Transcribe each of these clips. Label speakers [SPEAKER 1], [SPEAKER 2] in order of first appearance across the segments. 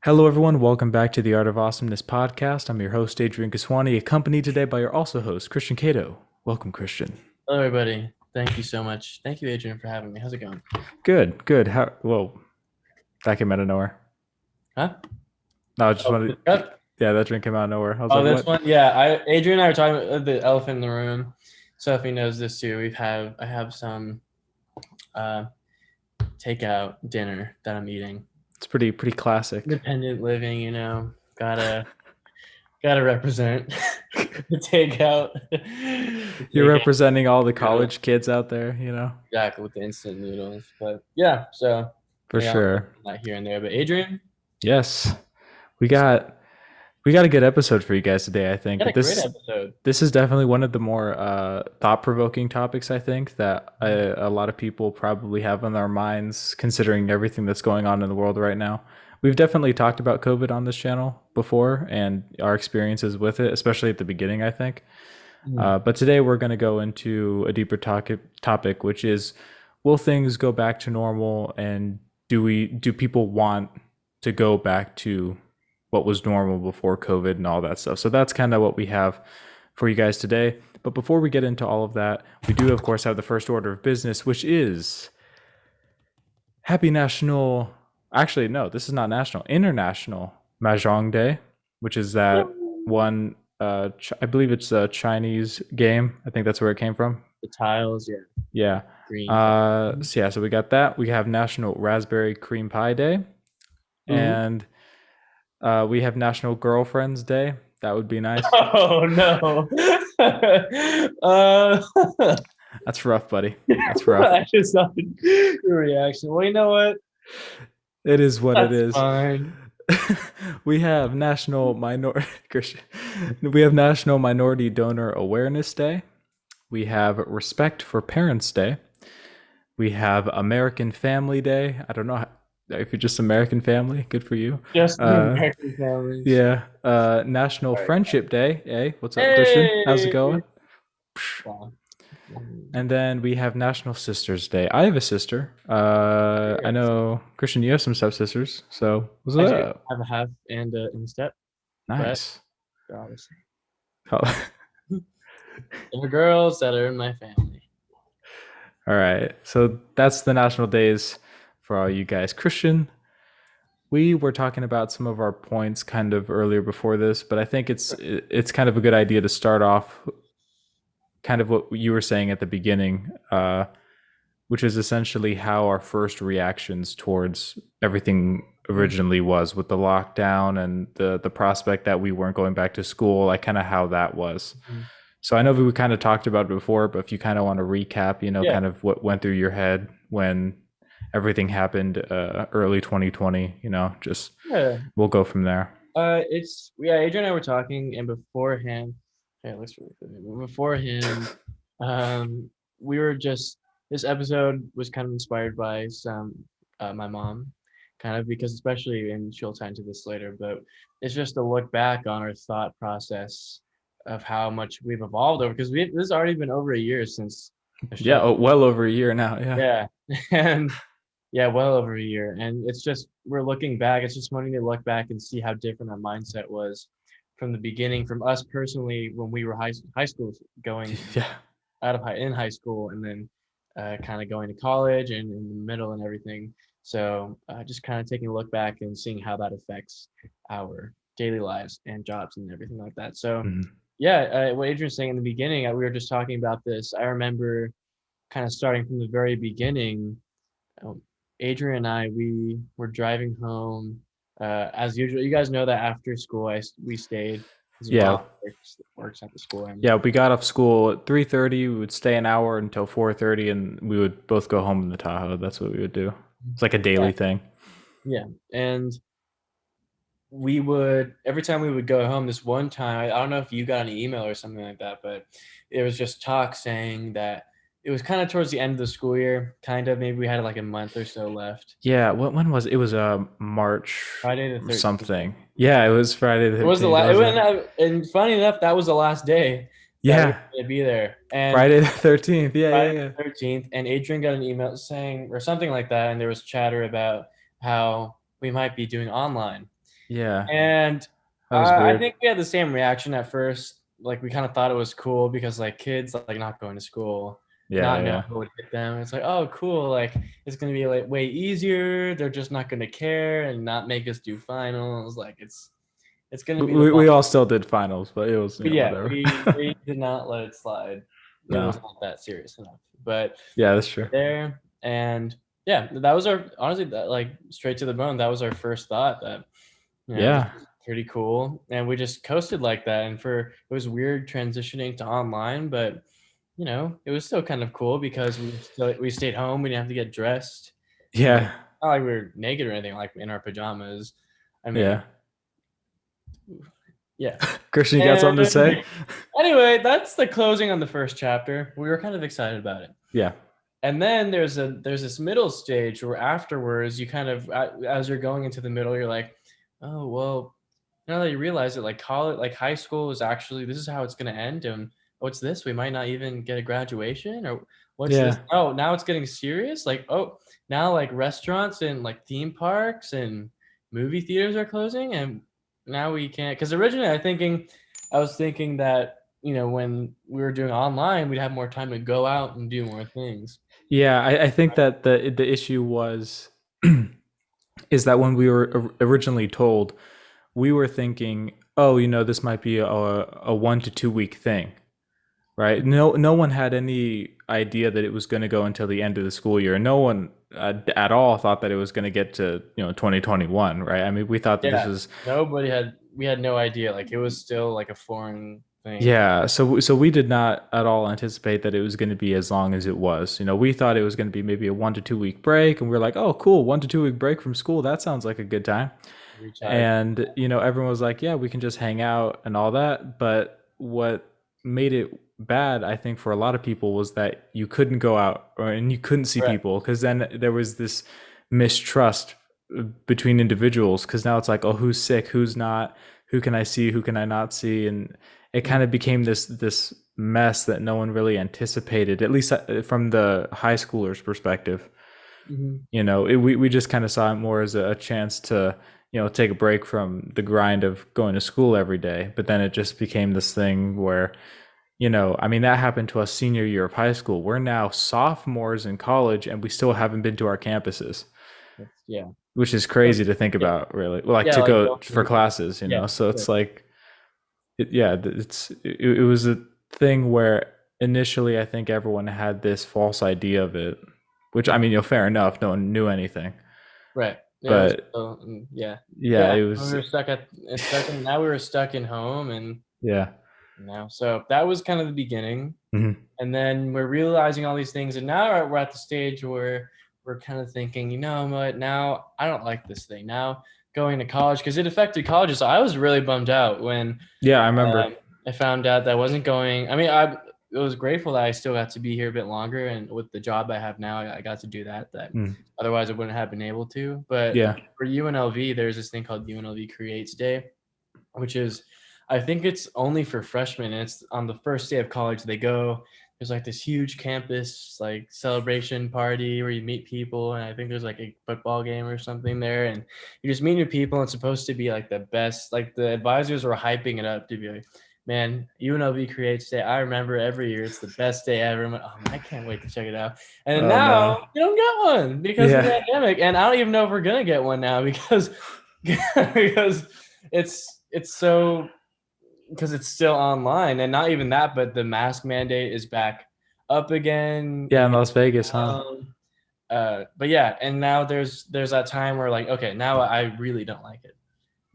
[SPEAKER 1] Hello, everyone. Welcome back to the Art of Awesomeness podcast. I'm your host, Adrian Kiswani, accompanied today by your also host, Christian Caito. Welcome, Christian.
[SPEAKER 2] Hello, everybody. Thank you so much. Thank you, Adrian, for having me. How's it going?
[SPEAKER 1] Good, good. How? Whoa, that came out of nowhere.
[SPEAKER 2] Huh?
[SPEAKER 1] No, I just
[SPEAKER 2] Oh,
[SPEAKER 1] wanted.
[SPEAKER 2] the cup?
[SPEAKER 1] Yeah, that drink came out of nowhere. I was
[SPEAKER 2] Oh,
[SPEAKER 1] like,
[SPEAKER 2] this
[SPEAKER 1] what?
[SPEAKER 2] one? Yeah, Adrian and I were talking about the elephant in the room. Sophie knows this too. I have some uh, takeout dinner that I'm eating.
[SPEAKER 1] It's pretty classic.
[SPEAKER 2] Independent living, gotta represent the takeout. The
[SPEAKER 1] You're
[SPEAKER 2] takeout,
[SPEAKER 1] representing all the
[SPEAKER 2] you know,
[SPEAKER 1] college kids out there.
[SPEAKER 2] exactly with the instant noodles. But yeah, so
[SPEAKER 1] For
[SPEAKER 2] I got
[SPEAKER 1] sure.
[SPEAKER 2] that here and there. But Adrian,
[SPEAKER 1] Yes, we got we got a good episode for you guys today. I think
[SPEAKER 2] got a great episode.
[SPEAKER 1] this is definitely one of the more thought-provoking topics. I think that a lot of people probably have on their minds, considering everything that's going on in the world right now. We've definitely talked about COVID on this channel before and our experiences with it, especially at the beginning, I think.
[SPEAKER 2] Mm.
[SPEAKER 1] But today we're going to go into a deeper topic, which is, will things go back to normal, and do people want to go back to what was normal before COVID and all that stuff? So that's kind of what we have for you guys today. But before we get into all of that, we do of course have the first order of business, which is Happy National. Actually, no, this is not national. International Mahjong Day, which is that one. I believe it's a Chinese game. I think that's where it came from.
[SPEAKER 2] The tiles, yeah,
[SPEAKER 1] Yeah.
[SPEAKER 2] green tile.
[SPEAKER 1] So we got that. We have National Raspberry Cream Pie Day,
[SPEAKER 2] Mhm.
[SPEAKER 1] and we have National Girlfriends Day. That would be nice.
[SPEAKER 2] Oh no. uh,
[SPEAKER 1] That's rough, buddy. That's rough.
[SPEAKER 2] I just saw your reaction. Well, you know what?
[SPEAKER 1] It is what it
[SPEAKER 2] That's
[SPEAKER 1] is.
[SPEAKER 2] fine.
[SPEAKER 1] We have National Minor Christian. We have National Minority Donor Awareness Day. We have Respect for Parents Day. We have American Family Day. I don't know if you're just American family. Good for you.
[SPEAKER 2] Just the
[SPEAKER 1] Uh,
[SPEAKER 2] American families.
[SPEAKER 1] yeah. National
[SPEAKER 2] All right.
[SPEAKER 1] Friendship Day. Hey, what's up, Christian? How's it
[SPEAKER 2] Hey.
[SPEAKER 1] going?
[SPEAKER 2] Wow.
[SPEAKER 1] And then we have National Sisters Day. I have a sister. I know, Christian, you have some stepsisters. So what's
[SPEAKER 2] I do
[SPEAKER 1] up?
[SPEAKER 2] have a half and in step, but
[SPEAKER 1] Nice.
[SPEAKER 2] they're all the same.
[SPEAKER 1] Oh,
[SPEAKER 2] They're girls that are in my family.
[SPEAKER 1] all right. So that's the national days for all you guys. Christian, we were talking about some of our points kind of earlier before this, but I think it's kind of a good idea to start off kind of what you were saying at the beginning, which is essentially how our first reactions towards everything originally was with the lockdown and the prospect that we weren't going back to school, like kind of how that was.
[SPEAKER 2] Mhm.
[SPEAKER 1] So I know we kind of talked about it before, but if you kind of want to recap,
[SPEAKER 2] Yeah.
[SPEAKER 1] kind of what went through your head when everything happened early 2020, just
[SPEAKER 2] Yeah.
[SPEAKER 1] we'll go from there.
[SPEAKER 2] Adrian and I were talking, and beforehand, yeah, it looks really good. Beforehand, um, we were just this episode was kind of inspired by some my mom, kind of because especially, and she'll tie into this later, but it's just to look back on our thought process of how much we've evolved over because this has already been over a year since the
[SPEAKER 1] Yeah,
[SPEAKER 2] show.
[SPEAKER 1] well over a year now. Yeah.
[SPEAKER 2] Yeah, and yeah, well over a year. And it's just, we're looking back. It's just wanting to look back and see how different our mindset was from the beginning, from us personally when we were high school, going
[SPEAKER 1] Yeah.
[SPEAKER 2] in high school, and then kind of going to college and in the middle and everything. So just kind of taking a look back and seeing how that affects our daily lives and jobs and everything like that. So
[SPEAKER 1] Mhm.
[SPEAKER 2] yeah, what Adrian's saying in the beginning, we were just talking about this. I remember kind of starting from the very beginning. um, Adrian and I, we were driving home as usual. You guys know that after school, we stayed because
[SPEAKER 1] Yeah.
[SPEAKER 2] mom works at the school. And
[SPEAKER 1] Yeah, we got off school at 3:30. We would stay an hour until 4:30, and we would both go home in the Tahoe. That's what we would do. It's like a
[SPEAKER 2] yeah,
[SPEAKER 1] daily thing.
[SPEAKER 2] yeah, and we would every time we would go home. This one time, I don't know if you got an email or something like that, but it was just talk saying that it was kind of towards the end of the school year, kind of maybe we had like a month or so left.
[SPEAKER 1] Yeah, when was it? It was March
[SPEAKER 2] Friday the 13th.
[SPEAKER 1] something. Yeah, it was Friday the
[SPEAKER 2] It was the
[SPEAKER 1] 13th. That
[SPEAKER 2] last.
[SPEAKER 1] was it.
[SPEAKER 2] And funny enough, that was the last day that we were
[SPEAKER 1] Yeah,
[SPEAKER 2] going to be there. And
[SPEAKER 1] Friday the 13th. Yeah, yeah,
[SPEAKER 2] Friday
[SPEAKER 1] yeah.
[SPEAKER 2] the 13th, and Adrian got an email saying, or something like that, and there was chatter about how we might be doing online.
[SPEAKER 1] Yeah,
[SPEAKER 2] And
[SPEAKER 1] that was
[SPEAKER 2] I
[SPEAKER 1] weird.
[SPEAKER 2] think we had the same reaction at first. Like we kind of thought it was cool because like kids like not going to school,
[SPEAKER 1] Yeah,
[SPEAKER 2] not knowing
[SPEAKER 1] yeah,
[SPEAKER 2] what would hit them. It's like, oh, cool. Like it's gonna be like way easier. They're just not gonna care and not make us do finals. Like it's gonna be the
[SPEAKER 1] we
[SPEAKER 2] fun.
[SPEAKER 1] all still did finals, but it was,
[SPEAKER 2] But yeah,
[SPEAKER 1] whatever.
[SPEAKER 2] we did not let it slide. It
[SPEAKER 1] No,
[SPEAKER 2] was not that serious enough. But
[SPEAKER 1] yeah, that's true.
[SPEAKER 2] there and yeah, that was our honestly that like straight to the bone. That was our first thought that this
[SPEAKER 1] Yeah,
[SPEAKER 2] is pretty cool. And we just coasted like that. And it was weird transitioning to online, but it was still kind of cool because we stayed home. We didn't have to get dressed. Like
[SPEAKER 1] yeah,
[SPEAKER 2] not like we were naked or anything, like in our pajamas. I mean,
[SPEAKER 1] yeah.
[SPEAKER 2] yeah.
[SPEAKER 1] Christian, you got something to
[SPEAKER 2] And
[SPEAKER 1] say?
[SPEAKER 2] anyway, that's the closing on the first chapter. We were kind of excited about it.
[SPEAKER 1] Yeah,
[SPEAKER 2] And then there's this middle stage where afterwards you kind of as you're going into the middle, you're like, oh well, now that you realize that like college, like high school is actually this is how it's going to end, and what's this? We might not even get a graduation, or what's this?
[SPEAKER 1] yeah.
[SPEAKER 2] Oh, now it's getting serious. Like oh, now like restaurants and like theme parks and movie theaters are closing, and now we can't. Because originally I was thinking that when we were doing online, we'd have more time to go out and do more things.
[SPEAKER 1] Yeah, I think that the issue was is that when we were originally told, we were thinking, oh, this might be a 1 to 2 week thing, right? No one had any idea that it was going to go until the end of the school year. No one at all thought that it was going to get to 2021, right? I mean, we thought that this
[SPEAKER 2] Yeah,
[SPEAKER 1] was.
[SPEAKER 2] we had no idea. Like it was still like a foreign thing.
[SPEAKER 1] Yeah, so we did not at all anticipate that it was going to be as long as it was. We thought it was going to be maybe a 1 to 2 week break, and we are like, "Oh, cool, 1 to 2 week break from school. That sounds like a good time."
[SPEAKER 2] Recharge.
[SPEAKER 1] And everyone was like, "Yeah, we can just hang out and all that." But what made it bad, I think, for a lot of people was that you couldn't go out and you couldn't see
[SPEAKER 2] Correct.
[SPEAKER 1] people because then there was this mistrust between individuals because now it's like, "Oh, who's sick? Who's not? Who can I see? Who can I not see?" And it
[SPEAKER 2] Mhm,
[SPEAKER 1] kind of became this mess that no one really anticipated, at least from the high schoolers' perspective.
[SPEAKER 2] mhm.
[SPEAKER 1] We just kind of saw it more as a chance to take a break from the grind of going to school every day. But then it just became this thing where I mean, that happened to us senior year of high school. We're now sophomores in college and we still haven't been to our campuses,
[SPEAKER 2] Yeah.
[SPEAKER 1] which is
[SPEAKER 2] So,
[SPEAKER 1] crazy to think
[SPEAKER 2] yeah.
[SPEAKER 1] about, really. Well, like
[SPEAKER 2] Yeah,
[SPEAKER 1] to
[SPEAKER 2] like
[SPEAKER 1] go
[SPEAKER 2] going
[SPEAKER 1] for
[SPEAKER 2] through.
[SPEAKER 1] classes.
[SPEAKER 2] Yeah.
[SPEAKER 1] So
[SPEAKER 2] Sure.
[SPEAKER 1] it's like yeah, it was a thing where initially I think everyone had this false idea of it, which I mean, fair enough, no one knew anything,
[SPEAKER 2] Right. Yeah. It was,
[SPEAKER 1] but
[SPEAKER 2] yeah.
[SPEAKER 1] yeah,
[SPEAKER 2] Yeah.
[SPEAKER 1] it
[SPEAKER 2] We
[SPEAKER 1] was.
[SPEAKER 2] were stuck in now we were stuck in home and
[SPEAKER 1] Yeah.
[SPEAKER 2] now so that was kind of the beginning.
[SPEAKER 1] Mhm.
[SPEAKER 2] And then we're realizing all these things and now we're at the stage where we're kind of thinking, you know what, now I don't like this thing. Now going to college because it affected colleges. So I was really bummed out when
[SPEAKER 1] Yeah, I remember.
[SPEAKER 2] I found out that I wasn't going. I mean, I was grateful that I still got to be here a bit longer, and with the job I have now, I got to do that. That
[SPEAKER 1] Mm.
[SPEAKER 2] otherwise I wouldn't have been able to. But
[SPEAKER 1] Yeah.
[SPEAKER 2] for UNLV, there's this thing called UNLV Creates Day, which is, I think it's only for freshmen. And it's on the first day of college. They go. There's like this huge campus like celebration party where you meet people, and I think there's like a football game or something there, and you just meet new people. And it's supposed to be like the best. Like the advisors were hyping it up to be like, man, UNLV Creates Day. I remember every year. It's the best day ever. I'm like, oh, I can't wait to check it out. And then
[SPEAKER 1] Oh no.
[SPEAKER 2] now we don't get one because of the
[SPEAKER 1] Yeah.
[SPEAKER 2] pandemic, and I don't even know if we're gonna get one now because because it's so because it's still online and not even that, but the mask mandate is back up again.
[SPEAKER 1] Yeah, in Las Vegas, huh?
[SPEAKER 2] But yeah, and now there's that time where like, okay, now I really don't like it.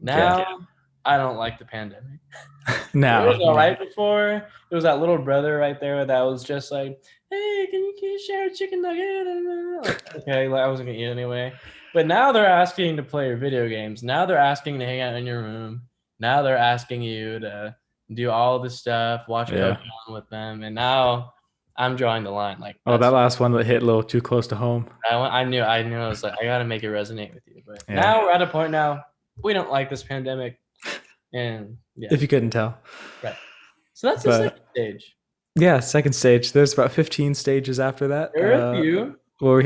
[SPEAKER 1] Yeah.
[SPEAKER 2] Now I don't like the pandemic. It was
[SPEAKER 1] Now.
[SPEAKER 2] all right before. It was that little brother right there that was just like, hey, can you share a chicken nugget? Like, okay, like, I wasn't gonna eat anyway. But now they're asking to play your video games. Now they're asking to hang out in your room. Now they're asking you to do all this stuff, watch
[SPEAKER 1] Yeah.
[SPEAKER 2] Pokemon with them. And now I'm drawing the line. Like
[SPEAKER 1] Oh, that
[SPEAKER 2] that's
[SPEAKER 1] last one that hit a little too close to home.
[SPEAKER 2] I knew I was like, I gotta make it resonate with you. But
[SPEAKER 1] Yeah.
[SPEAKER 2] now we're at a point now, we don't like this pandemic. And yeah.
[SPEAKER 1] If you couldn't tell.
[SPEAKER 2] Right. So that's the
[SPEAKER 1] But
[SPEAKER 2] second stage.
[SPEAKER 1] yeah, second stage. There's about 15 stages after that.
[SPEAKER 2] There are a few.
[SPEAKER 1] Well, we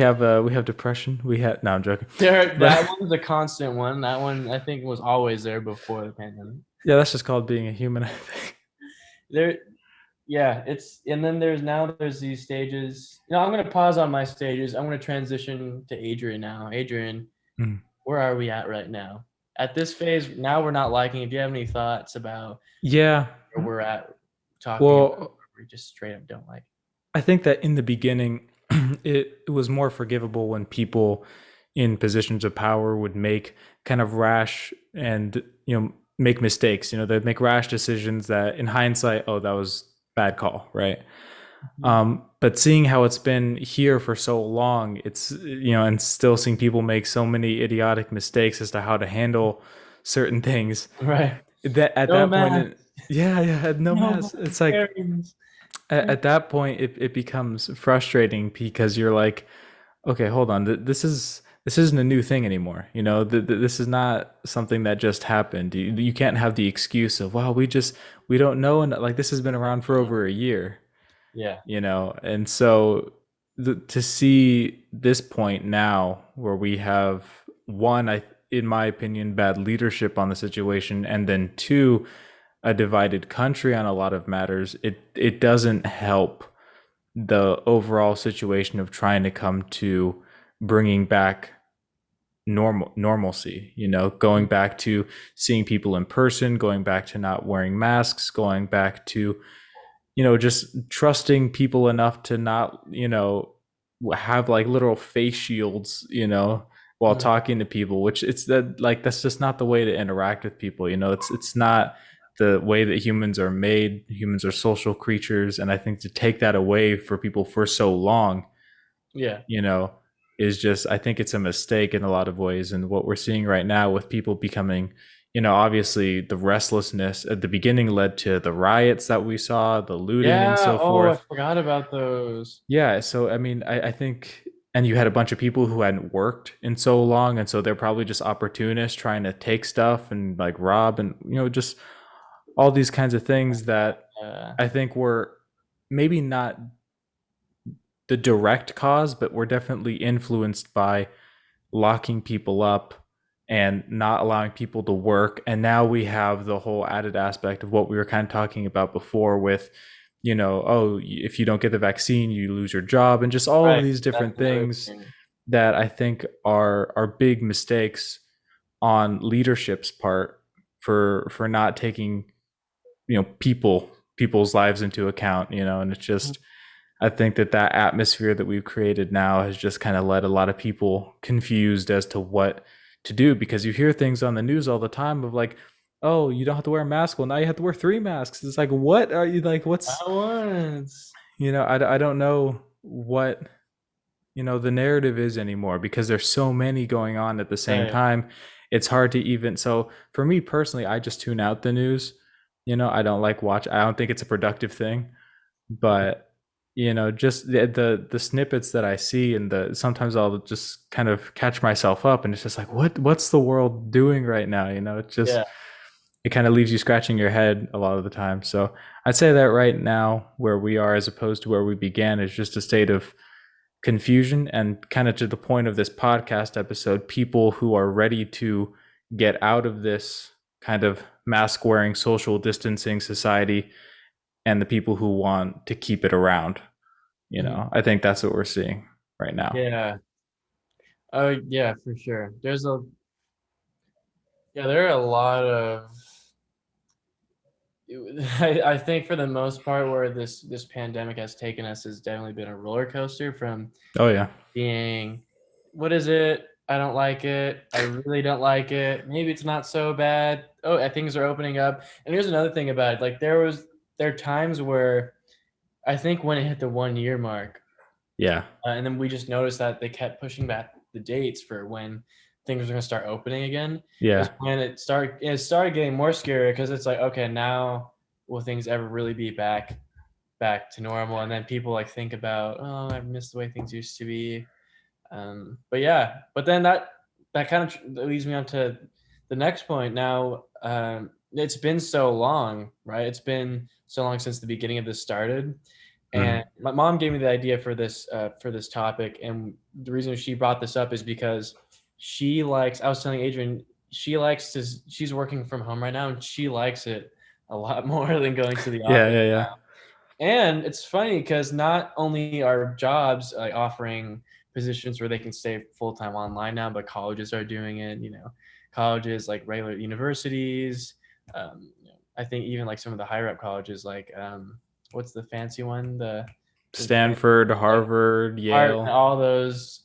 [SPEAKER 1] have depression. We had no, I'm joking,
[SPEAKER 2] There,
[SPEAKER 1] but
[SPEAKER 2] that one's a constant one. That one I think was always there before the pandemic.
[SPEAKER 1] yeah, that's just called being a human, I think.
[SPEAKER 2] There, yeah, it's and then there's these stages. I'm gonna pause on my stages. I'm gonna transition to Adrian now. Adrian,
[SPEAKER 1] Mm.
[SPEAKER 2] where are we at right now? At this phase, now we're not liking. If you have any thoughts about
[SPEAKER 1] Yeah.
[SPEAKER 2] where we're at talking about,
[SPEAKER 1] Well,
[SPEAKER 2] where we just straight up don't like.
[SPEAKER 1] I think that in the beginning, it was more forgivable when people in positions of power would make kind of rash and make mistakes. They'd make rash decisions that, in hindsight, oh, that was bad call, right?
[SPEAKER 2] Mhm.
[SPEAKER 1] But seeing how it's been here for so long, it's and still seeing people make so many idiotic mistakes as to how to handle certain things.
[SPEAKER 2] Right.
[SPEAKER 1] That at
[SPEAKER 2] No
[SPEAKER 1] that point,
[SPEAKER 2] math.
[SPEAKER 1] yeah, no
[SPEAKER 2] No
[SPEAKER 1] mass.
[SPEAKER 2] math
[SPEAKER 1] It's like
[SPEAKER 2] carries.
[SPEAKER 1] at that point it becomes frustrating because you're like, okay, hold on, this isn't a new thing anymore. This is not something that just happened. You can't have the excuse of, wow, we don't know, and like this has been around for over a year.
[SPEAKER 2] Yeah.
[SPEAKER 1] And so to see this point now where we have one, in my opinion, bad leadership on the situation, and then two, a divided country on a lot of matters, it doesn't help the overall situation of trying to come to bringing back normalcy, going back to seeing people in person, going back to not wearing masks, going back to just trusting people enough to not have like literal face shields, while
[SPEAKER 2] Right.
[SPEAKER 1] talking to people, which it's that, like, that's just not the way to interact with people. It's not the way that humans are made. Humans are social creatures, and I think to take that away for people for so long,
[SPEAKER 2] Yeah.
[SPEAKER 1] you know, is just, I think it's a mistake in a lot of ways. And what we're seeing right now with people becoming, obviously the restlessness at the beginning led to the riots that we saw, the looting and
[SPEAKER 2] Yeah.
[SPEAKER 1] so
[SPEAKER 2] Oh, I
[SPEAKER 1] forth.
[SPEAKER 2] forgot about those.
[SPEAKER 1] Yeah. So, I mean, I think, and you had a bunch of people who hadn't worked in so long. And so they're probably just opportunists trying to take stuff and like rob and, just all these kinds of things that
[SPEAKER 2] Yeah.
[SPEAKER 1] I think were maybe not the direct cause, but were definitely influenced by locking people up and not allowing people to work. And now we have the whole added aspect of what we were kind of talking about before with, oh, if you don't get the vaccine, you lose your job, and just all of
[SPEAKER 2] Right.
[SPEAKER 1] these
[SPEAKER 2] That's
[SPEAKER 1] different
[SPEAKER 2] another
[SPEAKER 1] things
[SPEAKER 2] thing.
[SPEAKER 1] that I think are big mistakes on leadership's part for not taking, people's lives into account, and it's
[SPEAKER 2] Mhm.
[SPEAKER 1] just, I think that atmosphere that we've created now has just kind of led a lot of people confused as to what to do, because you hear things on the news all the time of like, oh, you don't have to wear a mask. Well, now you have to wear three masks. It's like, what are you like? What's,
[SPEAKER 2] At once.
[SPEAKER 1] I don't know what, the narrative is anymore because there's so many going on at the same
[SPEAKER 2] Right.
[SPEAKER 1] time. It's hard to even, so for me personally, I just tune out the news. I don't like watch. I don't think it's a productive thing, but just the snippets that I see, and the sometimes I'll just kind of catch myself up, and it's just like, what's the world doing right now? It just,
[SPEAKER 2] Yeah.
[SPEAKER 1] it kind of leaves you scratching your head a lot of the time. So I'd say that right now where we are as opposed to where we began is just a state of confusion, and kind of to the point of this podcast episode, people who are ready to get out of this kind of mask wearing social distancing society, and the people who want to keep it around.
[SPEAKER 2] Mhm.
[SPEAKER 1] I think that's what we're seeing right now.
[SPEAKER 2] Yeah. Oh, yeah, for sure. There are a lot of I think for the most part where this pandemic has taken us has definitely been a roller coaster from
[SPEAKER 1] Oh yeah.
[SPEAKER 2] being, what is it? I don't like it. I really don't like it. Maybe it's not so bad. Oh, things are opening up. And here's another thing about it. Like there are times where I think when it hit the 1 year mark,
[SPEAKER 1] Yeah.
[SPEAKER 2] and then we just noticed that they kept pushing back the dates for when things were going to start opening again. Is
[SPEAKER 1] Yeah.
[SPEAKER 2] when it started getting more scary because it's like, okay, now will things ever really be back to normal? And then people like think about, oh, I miss the way things used to be. But yeah, but then that kind of leads me on to the next point. Now, it's been so long, right? It's been so long since the beginning of this started, And my mom gave me the idea for this topic, and the reason she brought this up is because she likes. I was telling Adrian, she likes to. She's working from home right now, and she likes it a lot more than going to the
[SPEAKER 1] Yeah,
[SPEAKER 2] office.
[SPEAKER 1] yeah, yeah.
[SPEAKER 2] And it's funny because not only are jobs offering positions where they can stay full time online now, but colleges are doing it. You know, colleges like regular universities. I think even like some of the higher up colleges, like what's the fancy one? The fancy,
[SPEAKER 1] Stanford,
[SPEAKER 2] like
[SPEAKER 1] Harvard,
[SPEAKER 2] art,
[SPEAKER 1] Yale,
[SPEAKER 2] all those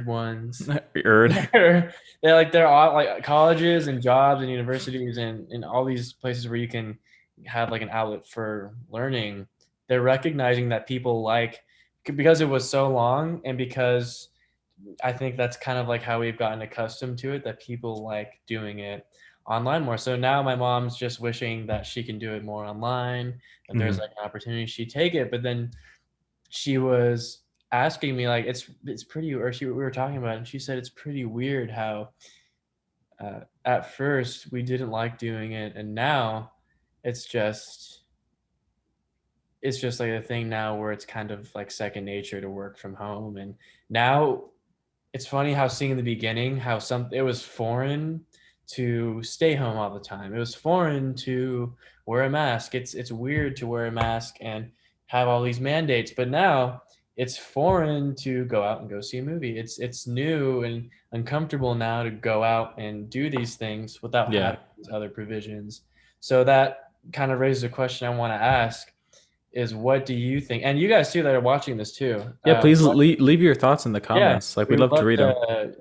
[SPEAKER 2] ones.
[SPEAKER 1] Erd.
[SPEAKER 2] They're all like colleges and jobs and universities and all these places where you can have like an outlet for learning. They're recognizing that people like, because it was so long, and because I think that's kind of like how we've gotten accustomed to it, that people like doing it online more. So now my mom's just wishing that she can do it more online, that there's
[SPEAKER 1] Mhm.
[SPEAKER 2] like an opportunity she take it. But then she was asking me like it's pretty, or we were talking about it, and she said it's pretty weird how at first we didn't like doing it, and now it's just it's just like a thing now where it's kind of like second nature to work from home. And now it's funny how seeing in the beginning how some it was foreign to stay home all the time. It was foreign to wear a mask. It's weird to wear a mask and have all these mandates. But now it's foreign to go out and go see a movie. It's new and uncomfortable now to go out and do these things without
[SPEAKER 1] Yeah.
[SPEAKER 2] having these other provisions. So that kind of raises a question I want to ask is, what do you think? And you guys too that are watching this too.
[SPEAKER 1] Yeah, please leave your thoughts in the
[SPEAKER 2] Yeah,
[SPEAKER 1] comments. Like,
[SPEAKER 2] we
[SPEAKER 1] we'd
[SPEAKER 2] would
[SPEAKER 1] love to
[SPEAKER 2] love
[SPEAKER 1] read
[SPEAKER 2] to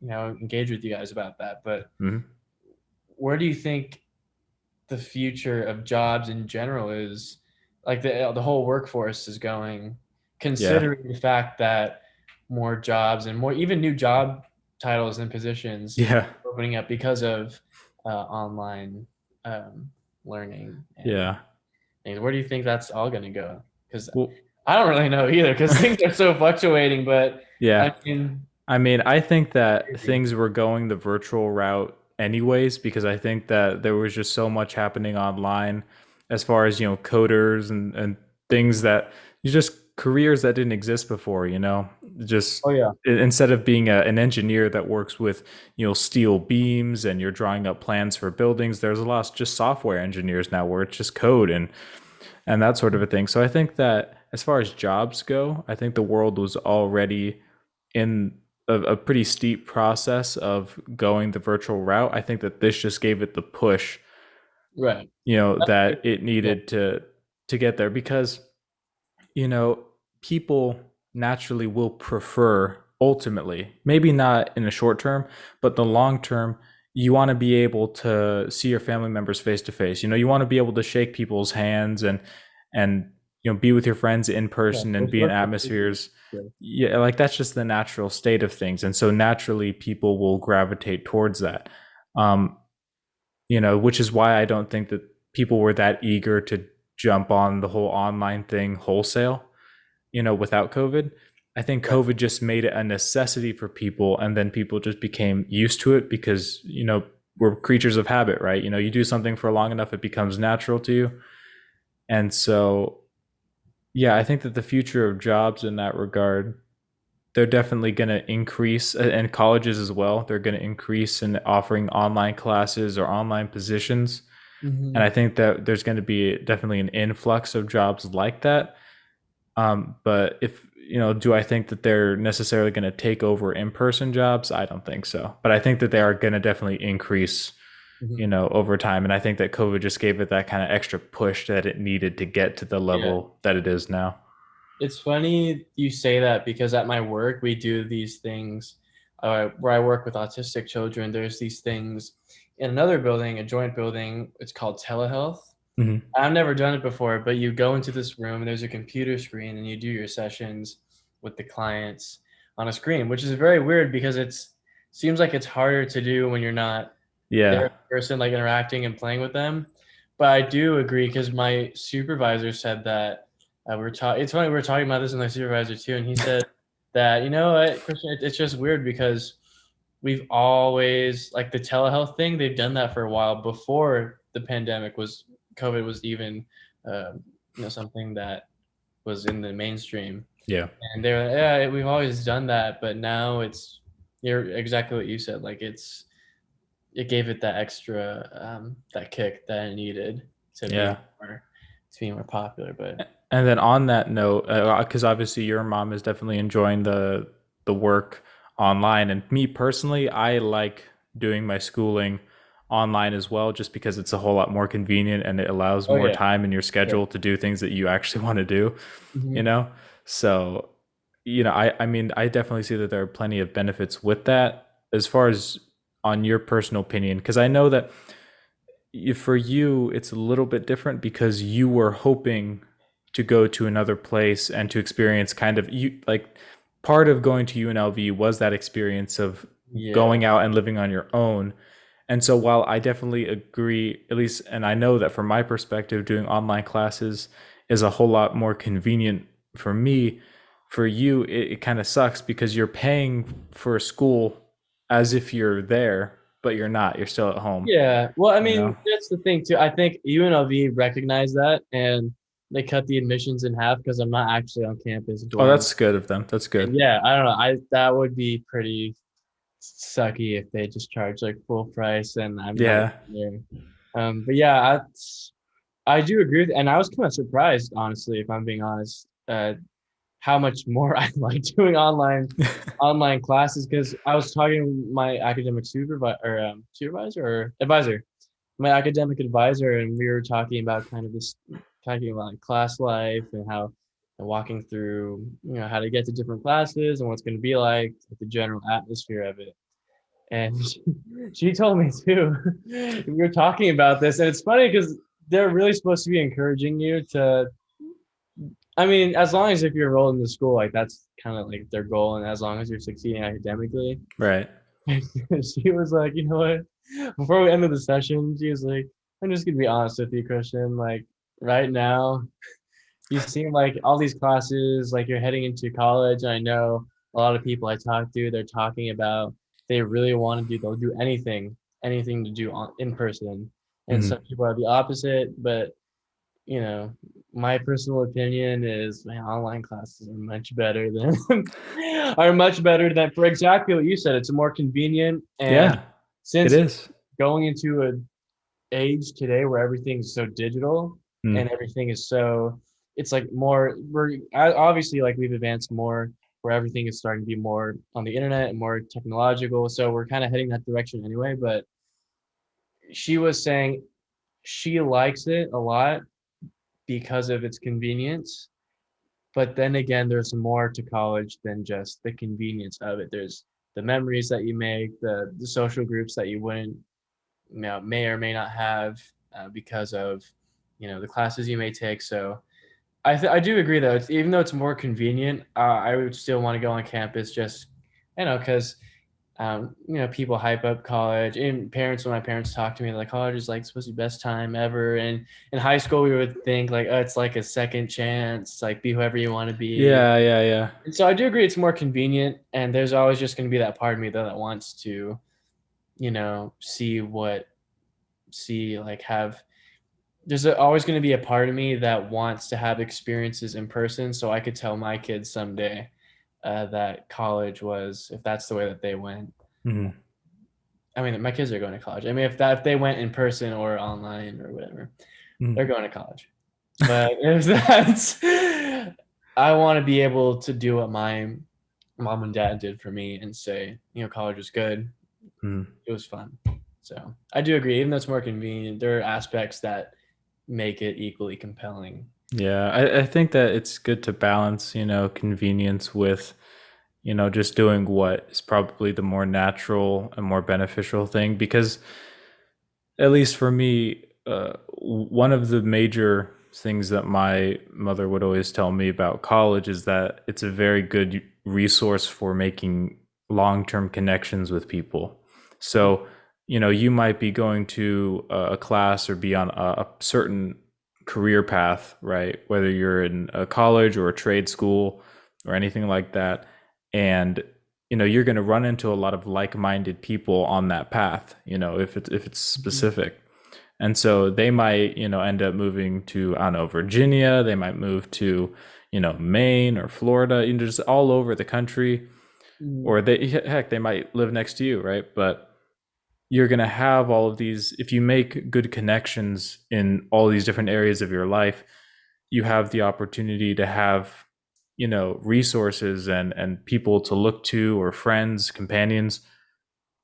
[SPEAKER 1] them.
[SPEAKER 2] engage with you guys about that. But
[SPEAKER 1] Hmm.
[SPEAKER 2] where do you think the future of jobs in general is, like the whole workforce is going,
[SPEAKER 1] Yeah.
[SPEAKER 2] considering the fact that more jobs and more even new job titles and positions
[SPEAKER 1] Yeah.
[SPEAKER 2] are opening up because of online um, learning and
[SPEAKER 1] Yeah.
[SPEAKER 2] things. Where do you think that's all going to go? Because
[SPEAKER 1] Well,
[SPEAKER 2] I don't really know either, because things are so fluctuating. But
[SPEAKER 1] yeah.
[SPEAKER 2] I mean,
[SPEAKER 1] I mean, I think that
[SPEAKER 2] crazy.
[SPEAKER 1] things were going the virtual route anyways, because I think that there was just so much happening online as far as, coders and things that you just careers that didn't exist before, just
[SPEAKER 2] Oh yeah.
[SPEAKER 1] instead of being an engineer that works with, steel beams and you're drawing up plans for buildings, there's a lot of just software engineers now where it's just code and that sort of a thing. So I think that as far as jobs go, I think the world was already in a pretty steep process of going the virtual route. I think that this just gave it the push,
[SPEAKER 2] Right.
[SPEAKER 1] that it
[SPEAKER 2] Yeah.
[SPEAKER 1] needed to get there because, you know, people naturally will prefer ultimately, maybe not in the short term, but the long term, you want to be able to see your family members face to face. You want to be able to shake people's hands and be with your friends in
[SPEAKER 2] Yeah.
[SPEAKER 1] person and
[SPEAKER 2] Those
[SPEAKER 1] be in
[SPEAKER 2] work activities.
[SPEAKER 1] atmospheres.
[SPEAKER 2] Yeah.
[SPEAKER 1] Yeah, like that's just the natural state of things. And so naturally people will gravitate towards that. Um, which is why I don't think that people were that eager to jump on the whole online thing wholesale, without COVID. I think
[SPEAKER 2] Right.
[SPEAKER 1] COVID just made it a necessity for people, and then people just became used to it because, we're creatures of habit, right? You do something for long enough, it becomes natural to you. And so, yeah, I think that the future of jobs in that regard, they're definitely going to increase, and colleges as well, they're going to increase in offering online classes or online positions. And
[SPEAKER 2] Hmm.
[SPEAKER 1] I think that there's going to be definitely an influx of jobs like that. But if do I think that they're necessarily going to take over in-person jobs? I don't think so. But I think that they are going to definitely increase,
[SPEAKER 2] Hmm.
[SPEAKER 1] over time. And I think that COVID just gave it that kind of extra push that it needed to get to the
[SPEAKER 2] Yeah.
[SPEAKER 1] level that it is now.
[SPEAKER 2] It's funny you say that, because at my work we do these things where I work with autistic children. There's these things in another building, a joint building. It's called telehealth.
[SPEAKER 1] Hmm.
[SPEAKER 2] I've never done it before, but you go into this room and there's a computer screen and you do your sessions with the clients on a screen, which is very weird because it's seems like it's harder to do when you're not there
[SPEAKER 1] Yeah.
[SPEAKER 2] in person, like interacting and playing with them. But I do agree, because my supervisor said that we're talking. It's funny, we were talking about this with my supervisor too, and he said that, you know what, Christian, it's just weird because we've always, like, the telehealth thing. They've done that for a while before the pandemic was COVID was even something that was in the mainstream.
[SPEAKER 1] Yeah.
[SPEAKER 2] And they're like, yeah, we've always done that, but now it's you're exactly what you said. Like it gave it that extra that kick that it needed
[SPEAKER 1] Yeah.
[SPEAKER 2] to be more popular. But
[SPEAKER 1] And then on that note, because obviously your mom is definitely enjoying the work online, and me personally, I like doing my schooling online as well, just because it's a whole lot more convenient and it allows
[SPEAKER 2] oh
[SPEAKER 1] more
[SPEAKER 2] yeah,
[SPEAKER 1] time in your
[SPEAKER 2] yeah.
[SPEAKER 1] schedule to do things that you actually want to do. You
[SPEAKER 2] Mhm.
[SPEAKER 1] know, so I mean, I definitely see that there are plenty of benefits with that. As far as on your personal opinion, because I know that for you it's a little bit different because you were hoping to go to another place and to experience kind of you like part of going to UNLV was that experience of
[SPEAKER 2] Yeah,
[SPEAKER 1] going out and living on your own. And so while I definitely agree, at least, and I know that from my perspective, doing online classes is a whole lot more convenient for me, for you, it kind of sucks because you're paying for a school as if you're there, but you're not. You're still at home,
[SPEAKER 2] yeah. Well, I
[SPEAKER 1] you
[SPEAKER 2] mean,
[SPEAKER 1] know?
[SPEAKER 2] that's the thing too. I think UNLV recognized that and they cut the admissions in half because I'm not actually on campus
[SPEAKER 1] Oh,
[SPEAKER 2] during.
[SPEAKER 1] that's good of them. That's good.
[SPEAKER 2] And yeah, I don't know. I That would be pretty sucky if they just charge like full price and I'm not
[SPEAKER 1] Yeah.
[SPEAKER 2] there. But yeah, I do agree with, and I was kind of surprised, honestly, if I'm being honest, how much more I like doing online classes because I was talking to my academic supervisor or advisor, my academic advisor, and we were talking about kind of this, talking about like class life and how and walking through, how to get to different classes and what's going to be like the general atmosphere of it. And she told me too. We were talking about this, and it's funny because they're really supposed to be encouraging you to. I mean, as long as if you're enrolled in the school, like that's kind of like their goal, and as long as you're succeeding academically.
[SPEAKER 1] Right.
[SPEAKER 2] She was like, you know what? Before we ended the session, she was like, "I'm just gonna be honest with you, Christian. Like right now, you seem like all these classes, like you're heading into college. And I know a lot of people I talk to, they're talking about they really want to do, they'll do anything to do in person. And some
[SPEAKER 1] Mhm.
[SPEAKER 2] people are the opposite, but my personal opinion is, man, online classes are much better than are much better than for exactly what you said. It's more convenient, and
[SPEAKER 1] Yeah, it
[SPEAKER 2] since
[SPEAKER 1] is.
[SPEAKER 2] going into a age today where everything's so digital and
[SPEAKER 1] Mm.
[SPEAKER 2] everything is so, it's like more, obviously like we've advanced more where everything is starting to be more on the internet and more technological, so we're kind of heading that direction anyway. But she was saying she likes it a lot because of its convenience, but then again, there's more to college than just the convenience of it. There's the memories that you make, the social groups that you wouldn't, may or may not have because of, the classes you may take. So I do agree though. Even though it's more convenient, I would still want to go on campus just, because people hype up college, and parents, when my parents talk to me, like college is like supposed to be the best time ever. And in high school, we would think like, oh, it's like a second chance, like be whoever you want to be.
[SPEAKER 1] Yeah, yeah, yeah.
[SPEAKER 2] And so I do agree it's more convenient. And there's always just going to be that part of me though that wants to, see like have. There's always going to be a part of me that wants to have experiences in person, so I could tell my kids someday that college was, if that's the way that they went.
[SPEAKER 1] Mhm.
[SPEAKER 2] I mean, my kids are going to college. I mean, if they went in person or online or whatever,
[SPEAKER 1] Mhm.
[SPEAKER 2] they're going to college. But if that's, I want to be able to do what my mom and dad did for me and say, college was good.
[SPEAKER 1] Mhm.
[SPEAKER 2] It was fun. So I do agree. Even though it's more convenient, there are aspects that make it equally compelling.
[SPEAKER 1] Yeah, I think that it's good to balance, convenience with, just doing what is probably the more natural and more beneficial thing. Because at least for me, one of the major things that my mother would always tell me about college is that it's a very good resource for making long-term connections with people. So, you might be going to a class or be on a certain career path, right? Whether you're in a college or a trade school or anything like that. And you're going to run into a lot of like-minded people on that path, if it's
[SPEAKER 2] Mhm.
[SPEAKER 1] specific. And so they might, end up moving to, I don't know, Virginia. They might move to, Maine or Florida, just all over the country.
[SPEAKER 2] Mhm.
[SPEAKER 1] Or heck, they might live next to you, right? But you're going to have all of these, if you make good connections in all these different areas of your life, you have the opportunity to have, resources and people to look to, or friends, companions,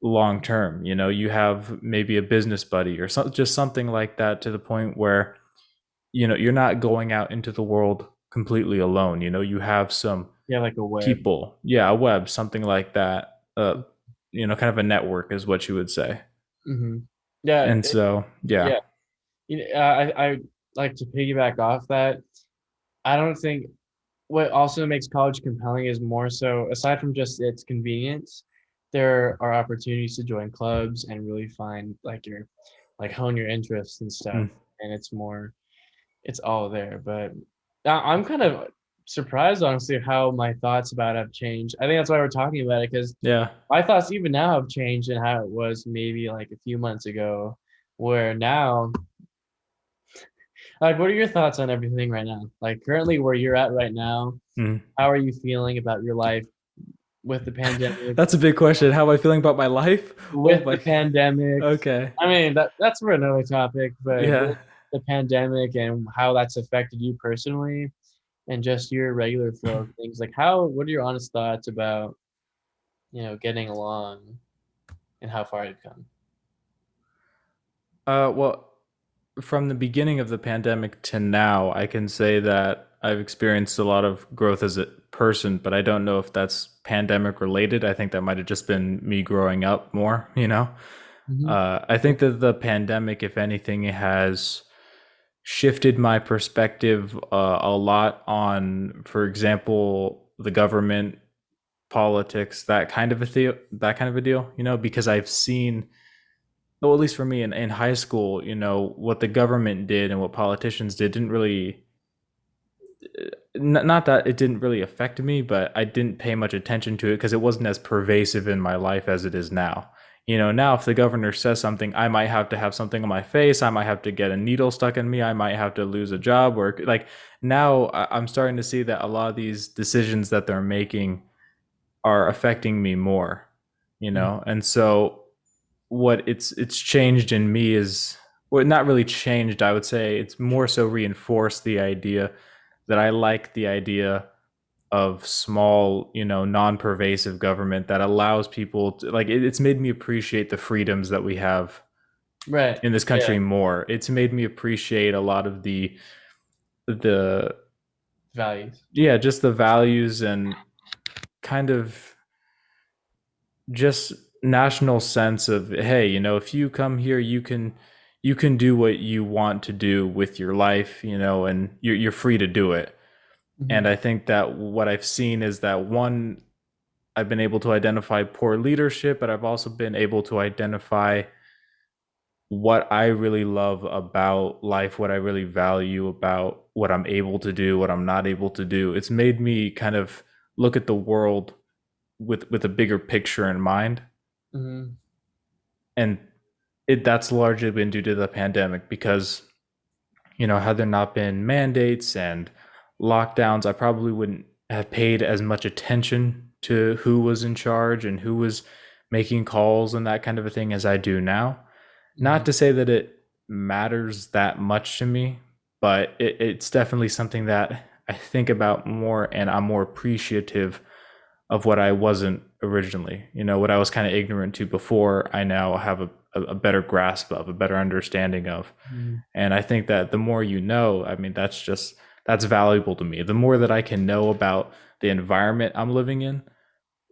[SPEAKER 1] long term. You have maybe a business buddy or just something like that, to the point where, you're not going out into the world completely alone. You have some
[SPEAKER 2] Yeah, like a web.
[SPEAKER 1] people, yeah, a web, something like that. Kind of a network is what you would say.
[SPEAKER 2] Hmm. Yeah,
[SPEAKER 1] And so, yeah.
[SPEAKER 2] yeah. I like to piggyback off that. I don't think what also makes college compelling is more so, aside from just its convenience, there are opportunities to join clubs and really find like your like hone your interests and stuff.
[SPEAKER 1] Mm,
[SPEAKER 2] And it's all there. But I'm kind of surprised, honestly, how my thoughts about it have changed. I think that's why we're talking about it, because
[SPEAKER 1] yeah.
[SPEAKER 2] my thoughts even now have changed and how it was maybe like a few months ago, where now, like, what are your thoughts on everything right now? Like, currently where you're at right now,
[SPEAKER 1] Mm.
[SPEAKER 2] how are you feeling about your life with the pandemic?
[SPEAKER 1] That's a big question. How am I feeling about my life? Oh
[SPEAKER 2] With the
[SPEAKER 1] my.
[SPEAKER 2] pandemic,
[SPEAKER 1] Okay.
[SPEAKER 2] I mean that's for another topic, but
[SPEAKER 1] Yeah.
[SPEAKER 2] with the pandemic and how that's affected you personally and just your regular flow of things, like what are your honest thoughts about, getting along and how far you've come?
[SPEAKER 1] Well, from the beginning of the pandemic to now, I can say that I've experienced a lot of growth as a person, but I don't know if that's pandemic related. I think that might have just been me growing up more.
[SPEAKER 2] Hmm.
[SPEAKER 1] I think that the pandemic, if anything, has shifted my perspective a lot on, for example, the government, politics, that kind of a deal, because I've seen, well, at least for me in high school, what the government did and what politicians did didn't really, not that it didn't really affect me, but I didn't pay much attention to it because it wasn't as pervasive in my life as it is now. Now if the governor says something, I might have to have something on my face. I might have to get a needle stuck in me. I might have to lose a job. Or like, now I'm starting to see that a lot of these decisions that they're making are affecting me more, and so what it's changed in me is, well, not really changed. I would say it's more so reinforced the idea that I like the idea of small, non-pervasive government that allows people to, like, it's made me appreciate the freedoms that we have
[SPEAKER 2] Right.
[SPEAKER 1] in this
[SPEAKER 2] Yeah.
[SPEAKER 1] country more. It's made me appreciate a lot of the
[SPEAKER 2] Values.
[SPEAKER 1] yeah, just the values and kind of just national sense of, hey, if you come here, you can do what you want to do with your life, and you're free to do it. And
[SPEAKER 2] Hmm.
[SPEAKER 1] I think that what I've seen is that, one, I've been able to identify poor leadership, but I've also been able to identify what I really love about life, what I really value about what I'm able to do, what I'm not able to do. It's made me kind of look at the world with a bigger picture in mind.
[SPEAKER 2] Hmm.
[SPEAKER 1] And that's largely been due to the pandemic, because, had there not been mandates and lockdowns, I probably wouldn't have paid as much attention to who was in charge and who was making calls and that kind of a thing as I do now. Not
[SPEAKER 2] Hmm.
[SPEAKER 1] to say that it matters that much to me, but it's definitely something that I think about more, and I'm more appreciative of what I wasn't originally. What I was kind of ignorant to before, I now have a better grasp of, a better understanding of.
[SPEAKER 2] Hmm.
[SPEAKER 1] And I think that the more I mean, that's valuable to me. The more that I can know about the environment I'm living in,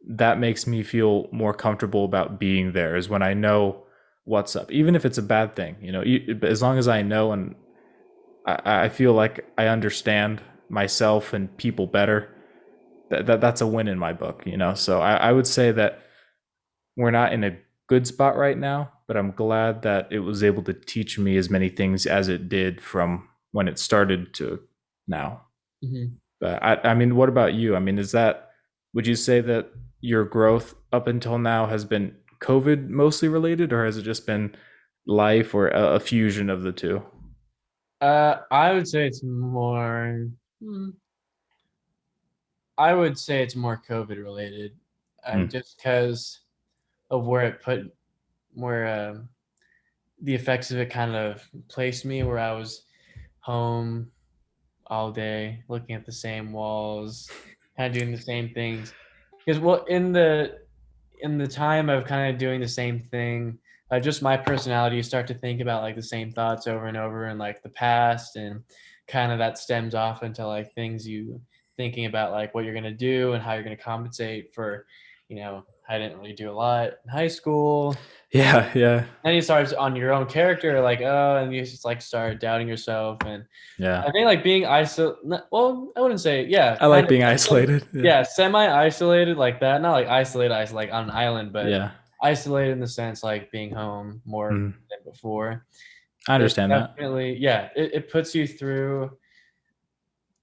[SPEAKER 1] that makes me feel more comfortable about being there, is when I know what's up, even if it's a bad thing, as long as I know, and I feel like I understand myself and people better, that's a win in my book, so I would say that we're not in a good spot right now, but I'm glad that it was able to teach me as many things as it did from when it started to now.
[SPEAKER 2] Hmm.
[SPEAKER 1] But I mean, what about you? I mean, would you say that your growth up until now has been COVID mostly related, or has it just been life, or a fusion of the two?
[SPEAKER 2] I would say it's more. hmm, I would say it's more COVID related,
[SPEAKER 1] Hmm.
[SPEAKER 2] just because of where the effects of it kind of placed me, where I was home all day, looking at the same walls, kind of doing the same things. Because well, in the time of kind of doing the same thing, just my personality, you start to think about like the same thoughts over and over, and like the past, and kind of that stems off into like things you thinking about like what you're gonna do and how you're gonna compensate for, I didn't really do a lot in high school.
[SPEAKER 1] Yeah, yeah,
[SPEAKER 2] Then you start on your own character, like oh, and you just like start doubting yourself. And
[SPEAKER 1] yeah.
[SPEAKER 2] I think like being isolated. Well, I wouldn't say yeah,
[SPEAKER 1] I
[SPEAKER 2] kind
[SPEAKER 1] like
[SPEAKER 2] of
[SPEAKER 1] being isolated. Yeah,
[SPEAKER 2] yeah, semi isolated like that. Not like isolated, like on an island, but
[SPEAKER 1] yeah.
[SPEAKER 2] isolated in the sense like being home more
[SPEAKER 1] Mhm.
[SPEAKER 2] than before.
[SPEAKER 1] I
[SPEAKER 2] It
[SPEAKER 1] understand that.
[SPEAKER 2] definitely, yeah, it puts you through.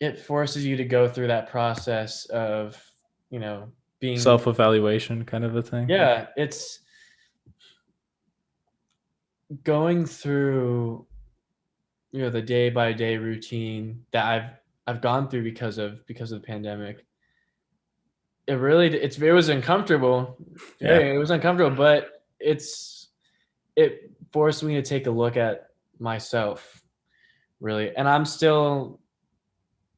[SPEAKER 2] It forces you to go through that process of you know being
[SPEAKER 1] Self-evaluation kind of a thing.
[SPEAKER 2] yeah, it's going through the day by day routine that I've gone through because of the pandemic. It was uncomfortable.
[SPEAKER 1] Yeah,
[SPEAKER 2] Hey, it was uncomfortable, but it forced me to take a look at myself, really. And I'm still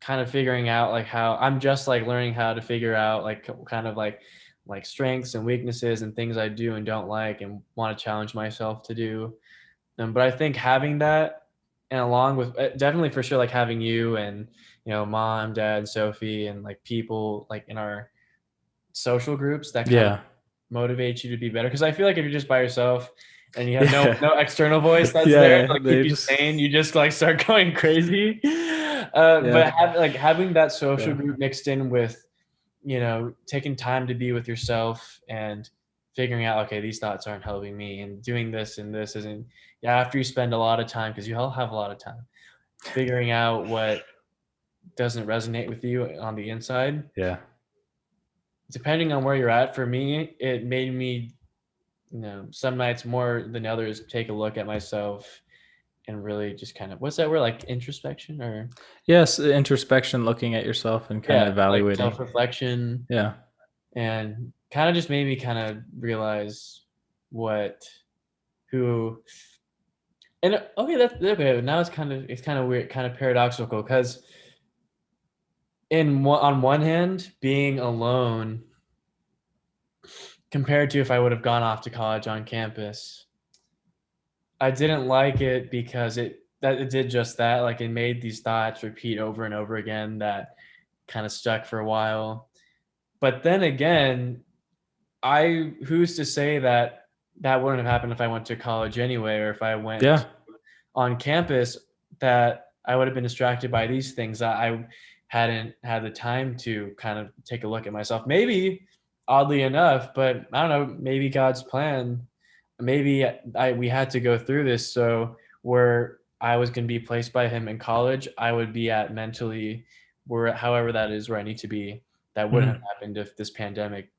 [SPEAKER 2] kind of figuring out like how I'm just like learning how to figure out like kind of like strengths and weaknesses and things I do and don't like and want to challenge myself to do. But I think having that, and along with definitely for sure like having you and mom, dad, Sophie, and like people like in our social groups that kind of
[SPEAKER 1] yeah,
[SPEAKER 2] motivate you to be better. Because I feel like if you're just by yourself and you have no
[SPEAKER 1] yeah,
[SPEAKER 2] external voice that's there
[SPEAKER 1] yeah.
[SPEAKER 2] to like keep
[SPEAKER 1] They
[SPEAKER 2] you
[SPEAKER 1] just,
[SPEAKER 2] sane, you just like start going crazy.
[SPEAKER 1] yeah,
[SPEAKER 2] Like having that social
[SPEAKER 1] yeah,
[SPEAKER 2] group mixed in with taking time to be with yourself and figuring out, okay, these thoughts aren't helping me, and doing this and this isn't. Yeah, after you spend a lot of time, because you all have a lot of time figuring out what doesn't resonate with you on the inside,
[SPEAKER 1] yeah.
[SPEAKER 2] depending on where you're at. For me, it made me, some nights more than others, take a look at myself and really just kind of, what's that word, like introspection, or
[SPEAKER 1] Yes, introspection, looking at yourself and kind of
[SPEAKER 2] yeah, like
[SPEAKER 1] evaluating.
[SPEAKER 2] self-reflection,
[SPEAKER 1] Yeah,
[SPEAKER 2] and kind of just made me kind of realize what who and okay, that's okay. Now it's kind of weird, kind of paradoxical, because on one hand, being alone compared to if I would have gone off to college on campus, I didn't like it because it did just that. Like it made these thoughts repeat over and over again that kind of stuck for a while. But then again, I who's to say that that wouldn't have happened if I went to college anyway, or if I went
[SPEAKER 1] yeah.
[SPEAKER 2] on campus, that I would have been distracted by these things that I hadn't had the time to kind of take a look at myself. Maybe oddly enough, but I don't know, maybe God's plan, maybe we had to go through this so where I was going to be placed by him in college, I would be at mentally where however that is where I need to be. That wouldn't have
[SPEAKER 1] Mhm.
[SPEAKER 2] happened if this pandemic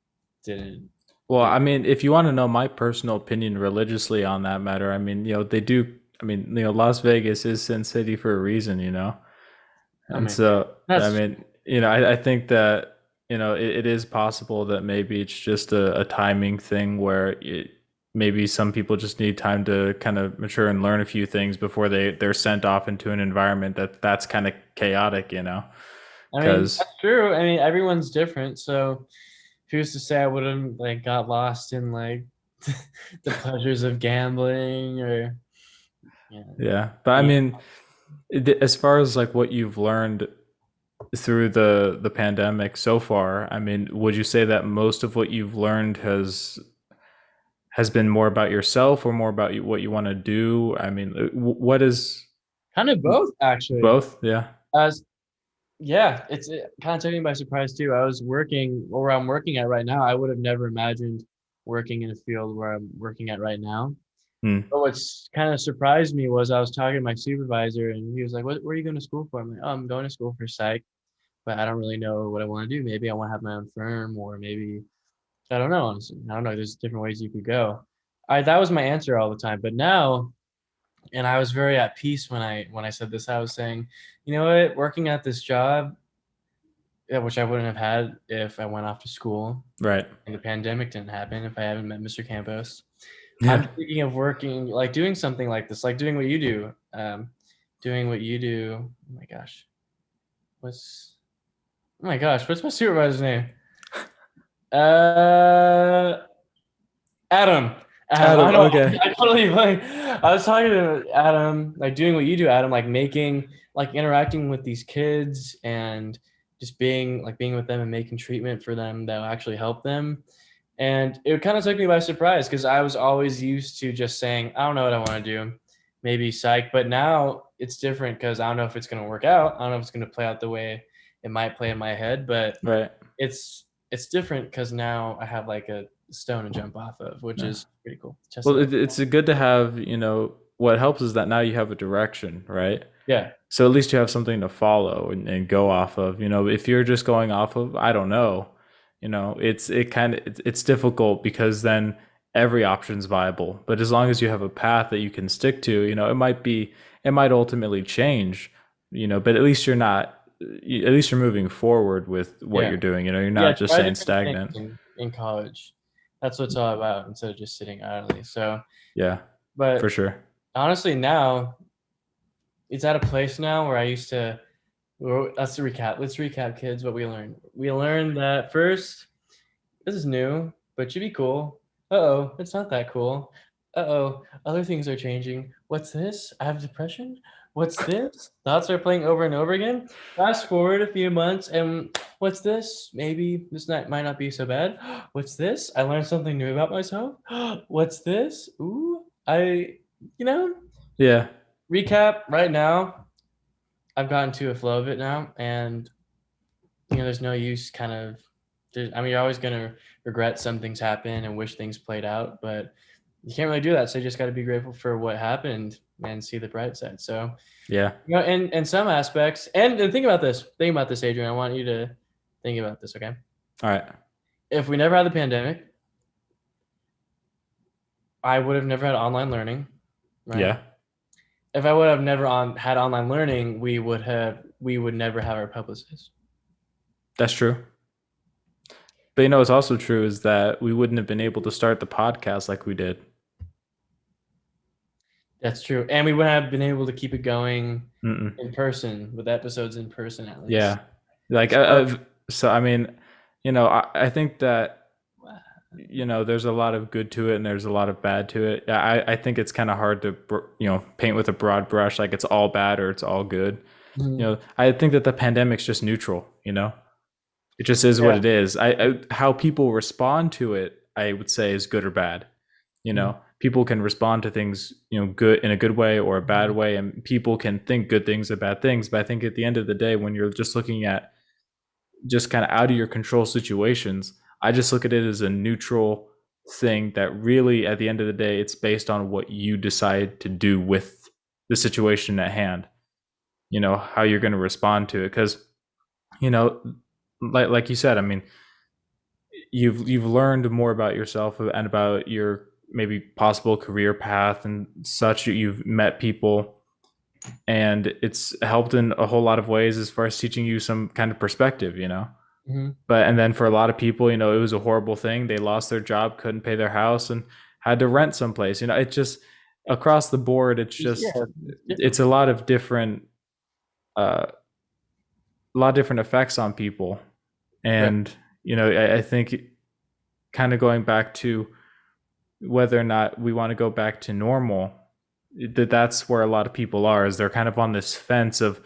[SPEAKER 2] didn't
[SPEAKER 1] Well,
[SPEAKER 2] didn't
[SPEAKER 1] I mean, if you want to know my personal opinion religiously on that matter, I mean, they do. I mean, Las Vegas is Sin City for a reason.
[SPEAKER 2] I
[SPEAKER 1] And
[SPEAKER 2] mean,
[SPEAKER 1] so, I
[SPEAKER 2] that's
[SPEAKER 1] mean, I think that, it is possible that maybe it's just a timing thing where maybe some people just need time to kind of mature and learn a few things before they're sent off into an environment that's kind of chaotic.
[SPEAKER 2] I mean,
[SPEAKER 1] Because,
[SPEAKER 2] that's true. I mean, everyone's different. So who's to say I wouldn't like got lost in like the pleasures of gambling or yeah.
[SPEAKER 1] yeah. But I
[SPEAKER 2] Yeah.
[SPEAKER 1] mean, as far as like what you've learned through the pandemic so far, I mean, would you say that most of what you've learned has been more about yourself or more about what you want to do? I mean, what is
[SPEAKER 2] Kind of both actually.
[SPEAKER 1] both? Yeah.
[SPEAKER 2] As yeah, it kind of took me by surprise too. I was working where I'm working at right now. I would have never imagined working in a field where I'm working at right now.
[SPEAKER 1] Hmm.
[SPEAKER 2] But what's kind of surprised me was I was talking to my supervisor and he was like, where are you going to school for?" I'm like, "Oh, I'm going to school for psych, but I don't really know what I want to do. Maybe I want to have my own firm, or maybe I don't know, honestly. I don't know. There's different ways you could go." That was my answer all the time. But now And I was very at peace when I said this. I was saying, you know what, working at this job, yeah, which I wouldn't have had if I went off to school
[SPEAKER 1] Right.
[SPEAKER 2] and the pandemic didn't happen, if I haven't met Mr. Campos.
[SPEAKER 1] Yeah.
[SPEAKER 2] I'm thinking of working, like doing something like this, like doing what you do. Doing what you do. Oh my gosh. What's oh my gosh, what's my supervisor's name? Uh Adam. I
[SPEAKER 1] Adam.
[SPEAKER 2] know
[SPEAKER 1] Okay.
[SPEAKER 2] I totally like I was talking to Adam, like doing what you do, Adam, like making like interacting with these kids and just being with them and making treatment for them that will actually help them. And it kind of took me by surprise because I was always used to just saying, I don't know what I want to do, maybe psych. But now it's different because I don't know if it's going to work out. I don't know if it's going to play out the way it might play in my head. But
[SPEAKER 1] Right.
[SPEAKER 2] it's different because now I have like a stone to jump off of, which
[SPEAKER 1] Yeah.
[SPEAKER 2] is pretty cool. Test
[SPEAKER 1] Well,
[SPEAKER 2] it out.
[SPEAKER 1] it's good to have, what helps is that now you have a direction, right?
[SPEAKER 2] Yeah,
[SPEAKER 1] So at least you have something to follow and go off of. If you're just going off of, I don't know, it's difficult because then every option's viable. But as long as you have a path that you can stick to, it might ultimately change, but at least at least you're moving forward with what
[SPEAKER 2] yeah,
[SPEAKER 1] you're doing. You're
[SPEAKER 2] yeah.
[SPEAKER 1] not just
[SPEAKER 2] Try
[SPEAKER 1] staying
[SPEAKER 2] different things
[SPEAKER 1] stagnant.
[SPEAKER 2] in college. That's what it's all about instead of just sitting idly. So,
[SPEAKER 1] Yeah, for
[SPEAKER 2] but
[SPEAKER 1] sure.
[SPEAKER 2] honestly, now it's at a place now where I used to. Well, let's recap. Let's recap, kids. What we learned. We learned that first, this is new, but should be cool. Uh-oh, it's not that cool. Uh-oh, other things are changing. What's this? I have depression? What's this? Thoughts are playing over and over again. Fast forward a few months, and what's this? Maybe this might not be so bad. What's this? I learned something new about myself. What's this? Ooh, you know,
[SPEAKER 1] Yeah.
[SPEAKER 2] recap right now. I've gotten to a flow of it now, and there's no use kind of. I mean, you're always gonna regret some things happen and wish things played out, but you can't really do that. So you just got to be grateful for what happened and see the bright side. So
[SPEAKER 1] Yeah.
[SPEAKER 2] in some aspects, and think about this. Think about this, Adrian. I want you to think about this. Okay,
[SPEAKER 1] All right.
[SPEAKER 2] if we never had the pandemic, I would have never had online learning, right?
[SPEAKER 1] Yeah.
[SPEAKER 2] If I would have never had online learning, we would never have our publicist.
[SPEAKER 1] That's true. But what's also true is that we wouldn't have been able to start the podcast like we did.
[SPEAKER 2] That's true, and we wouldn't have been able to keep it going
[SPEAKER 1] Mm-mm.
[SPEAKER 2] in person with episodes in person at least.
[SPEAKER 1] Yeah. Like,
[SPEAKER 2] So,
[SPEAKER 1] so I mean, I think that, there's a lot of good to it and there's a lot of bad to it. I think it's kind of hard to, paint with a broad brush, like it's all bad or it's all good.
[SPEAKER 2] mhm,
[SPEAKER 1] I think that the pandemic's just neutral, it just is what
[SPEAKER 2] yeah,
[SPEAKER 1] it is. How people respond to it, I would say, is good or bad.
[SPEAKER 2] mhm,
[SPEAKER 1] People can respond to things, good in a good way or a bad
[SPEAKER 2] mhm,
[SPEAKER 1] way, and people can think good things or bad things. But I think at the end of the day, when you're just looking at just kind of out of your control situations, I just look at it as a neutral thing that really, at the end of the day, it's based on what you decide to do with the situation at hand. How you're going to respond to it, because you know, like you said, I mean, you've learned more about yourself and about your maybe possible career path and such. You've met people, and it's helped in a whole lot of ways as far as teaching you some kind of perspective.
[SPEAKER 2] mhm.
[SPEAKER 1] But and then for a lot of people, it was a horrible thing. They lost their job, couldn't pay their house, and had to rent someplace. It just across the board.
[SPEAKER 2] Yeah, it's different.
[SPEAKER 1] It's uh, a lot of different effects on people,
[SPEAKER 2] Right.
[SPEAKER 1] and I think kind of going back to whether or not we want to go back to normal, that's where a lot of people are, is they're kind of on this fence of,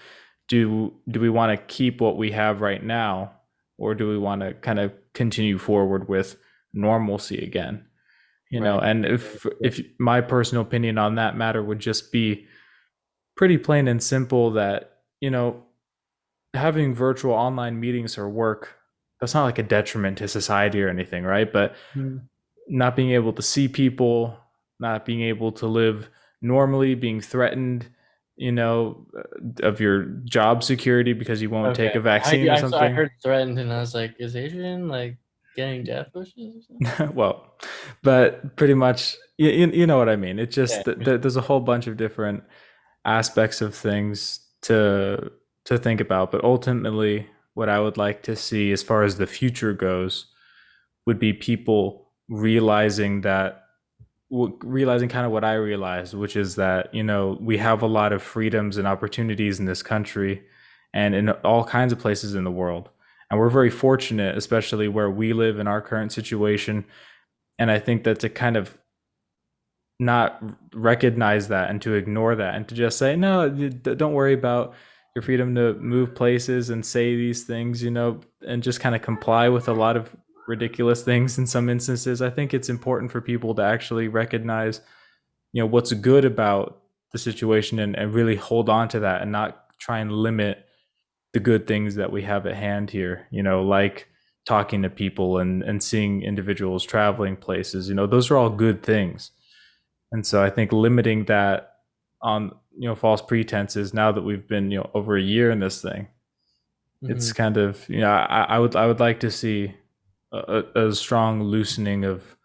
[SPEAKER 1] do we want to keep what we have right now, or do we want to kind of continue forward with normalcy again?
[SPEAKER 2] Right.
[SPEAKER 1] And if my personal opinion on that matter would just be pretty plain and simple, that having virtual online meetings or work, that's not like a detriment to society or anything, right? But
[SPEAKER 2] Mhm.
[SPEAKER 1] not being able to see people, not being able to live normally, being threatened, of your job security because you won't take
[SPEAKER 2] Okay.
[SPEAKER 1] a vaccine or
[SPEAKER 2] I
[SPEAKER 1] something.
[SPEAKER 2] heard threatened and I was like, is Adrian like getting death wishes or something?
[SPEAKER 1] Well, but pretty much, you know what I mean. It's
[SPEAKER 2] Yeah.
[SPEAKER 1] just that there's a whole bunch of different aspects of things to think about. But ultimately, what I would like to see as far as the future goes would be people realizing kind of what I realized, which is that, we have a lot of freedoms and opportunities in this country and in all kinds of places in the world. And we're very fortunate, especially where we live in our current situation. And I think that to kind of not recognize that and to ignore that and to just say, no, don't worry about your freedom to move places and say these things, and just kind of comply with a lot of ridiculous things in some instances. I think it's important for people to actually recognize, what's good about the situation and really hold on to that and not try and limit the good things that we have at hand here, like talking to people and seeing individuals traveling places. Those are all good things. And so I think limiting that on, false pretenses, now that we've been, over a year in this thing, it's kind of, I would like to see a strong loosening of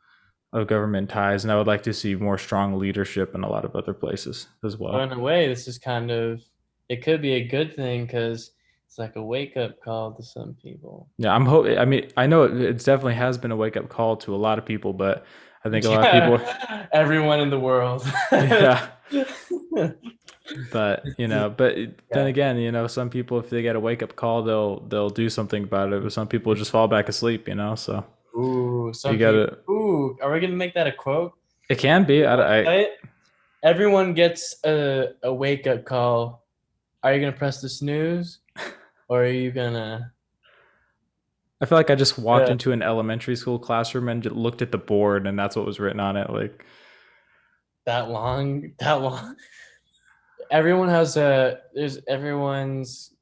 [SPEAKER 1] government ties, and I would like to see more strong leadership in a lot of other places as well.
[SPEAKER 2] But in a way, this is kind of, it could be a good thing because it's like a wake up call to some people.
[SPEAKER 1] Yeah, I'm hoping. I mean, I know it definitely has been a wake up call to a lot of people, but I think a lot of people,
[SPEAKER 2] Everyone in the world.
[SPEAKER 1] yeah. But then again, some people, if they get a wake up call, they'll do something about it. But some people just fall back asleep. So
[SPEAKER 2] Ooh,
[SPEAKER 1] you gotta.
[SPEAKER 2] are we gonna make that a quote?
[SPEAKER 1] It can be.
[SPEAKER 2] Everyone gets a wake up call. Are you gonna press the snooze, or are you gonna?
[SPEAKER 1] I feel like I just walked into an elementary school classroom and just looked at the board, and that's what was written on it. Like
[SPEAKER 2] that long. Everyone has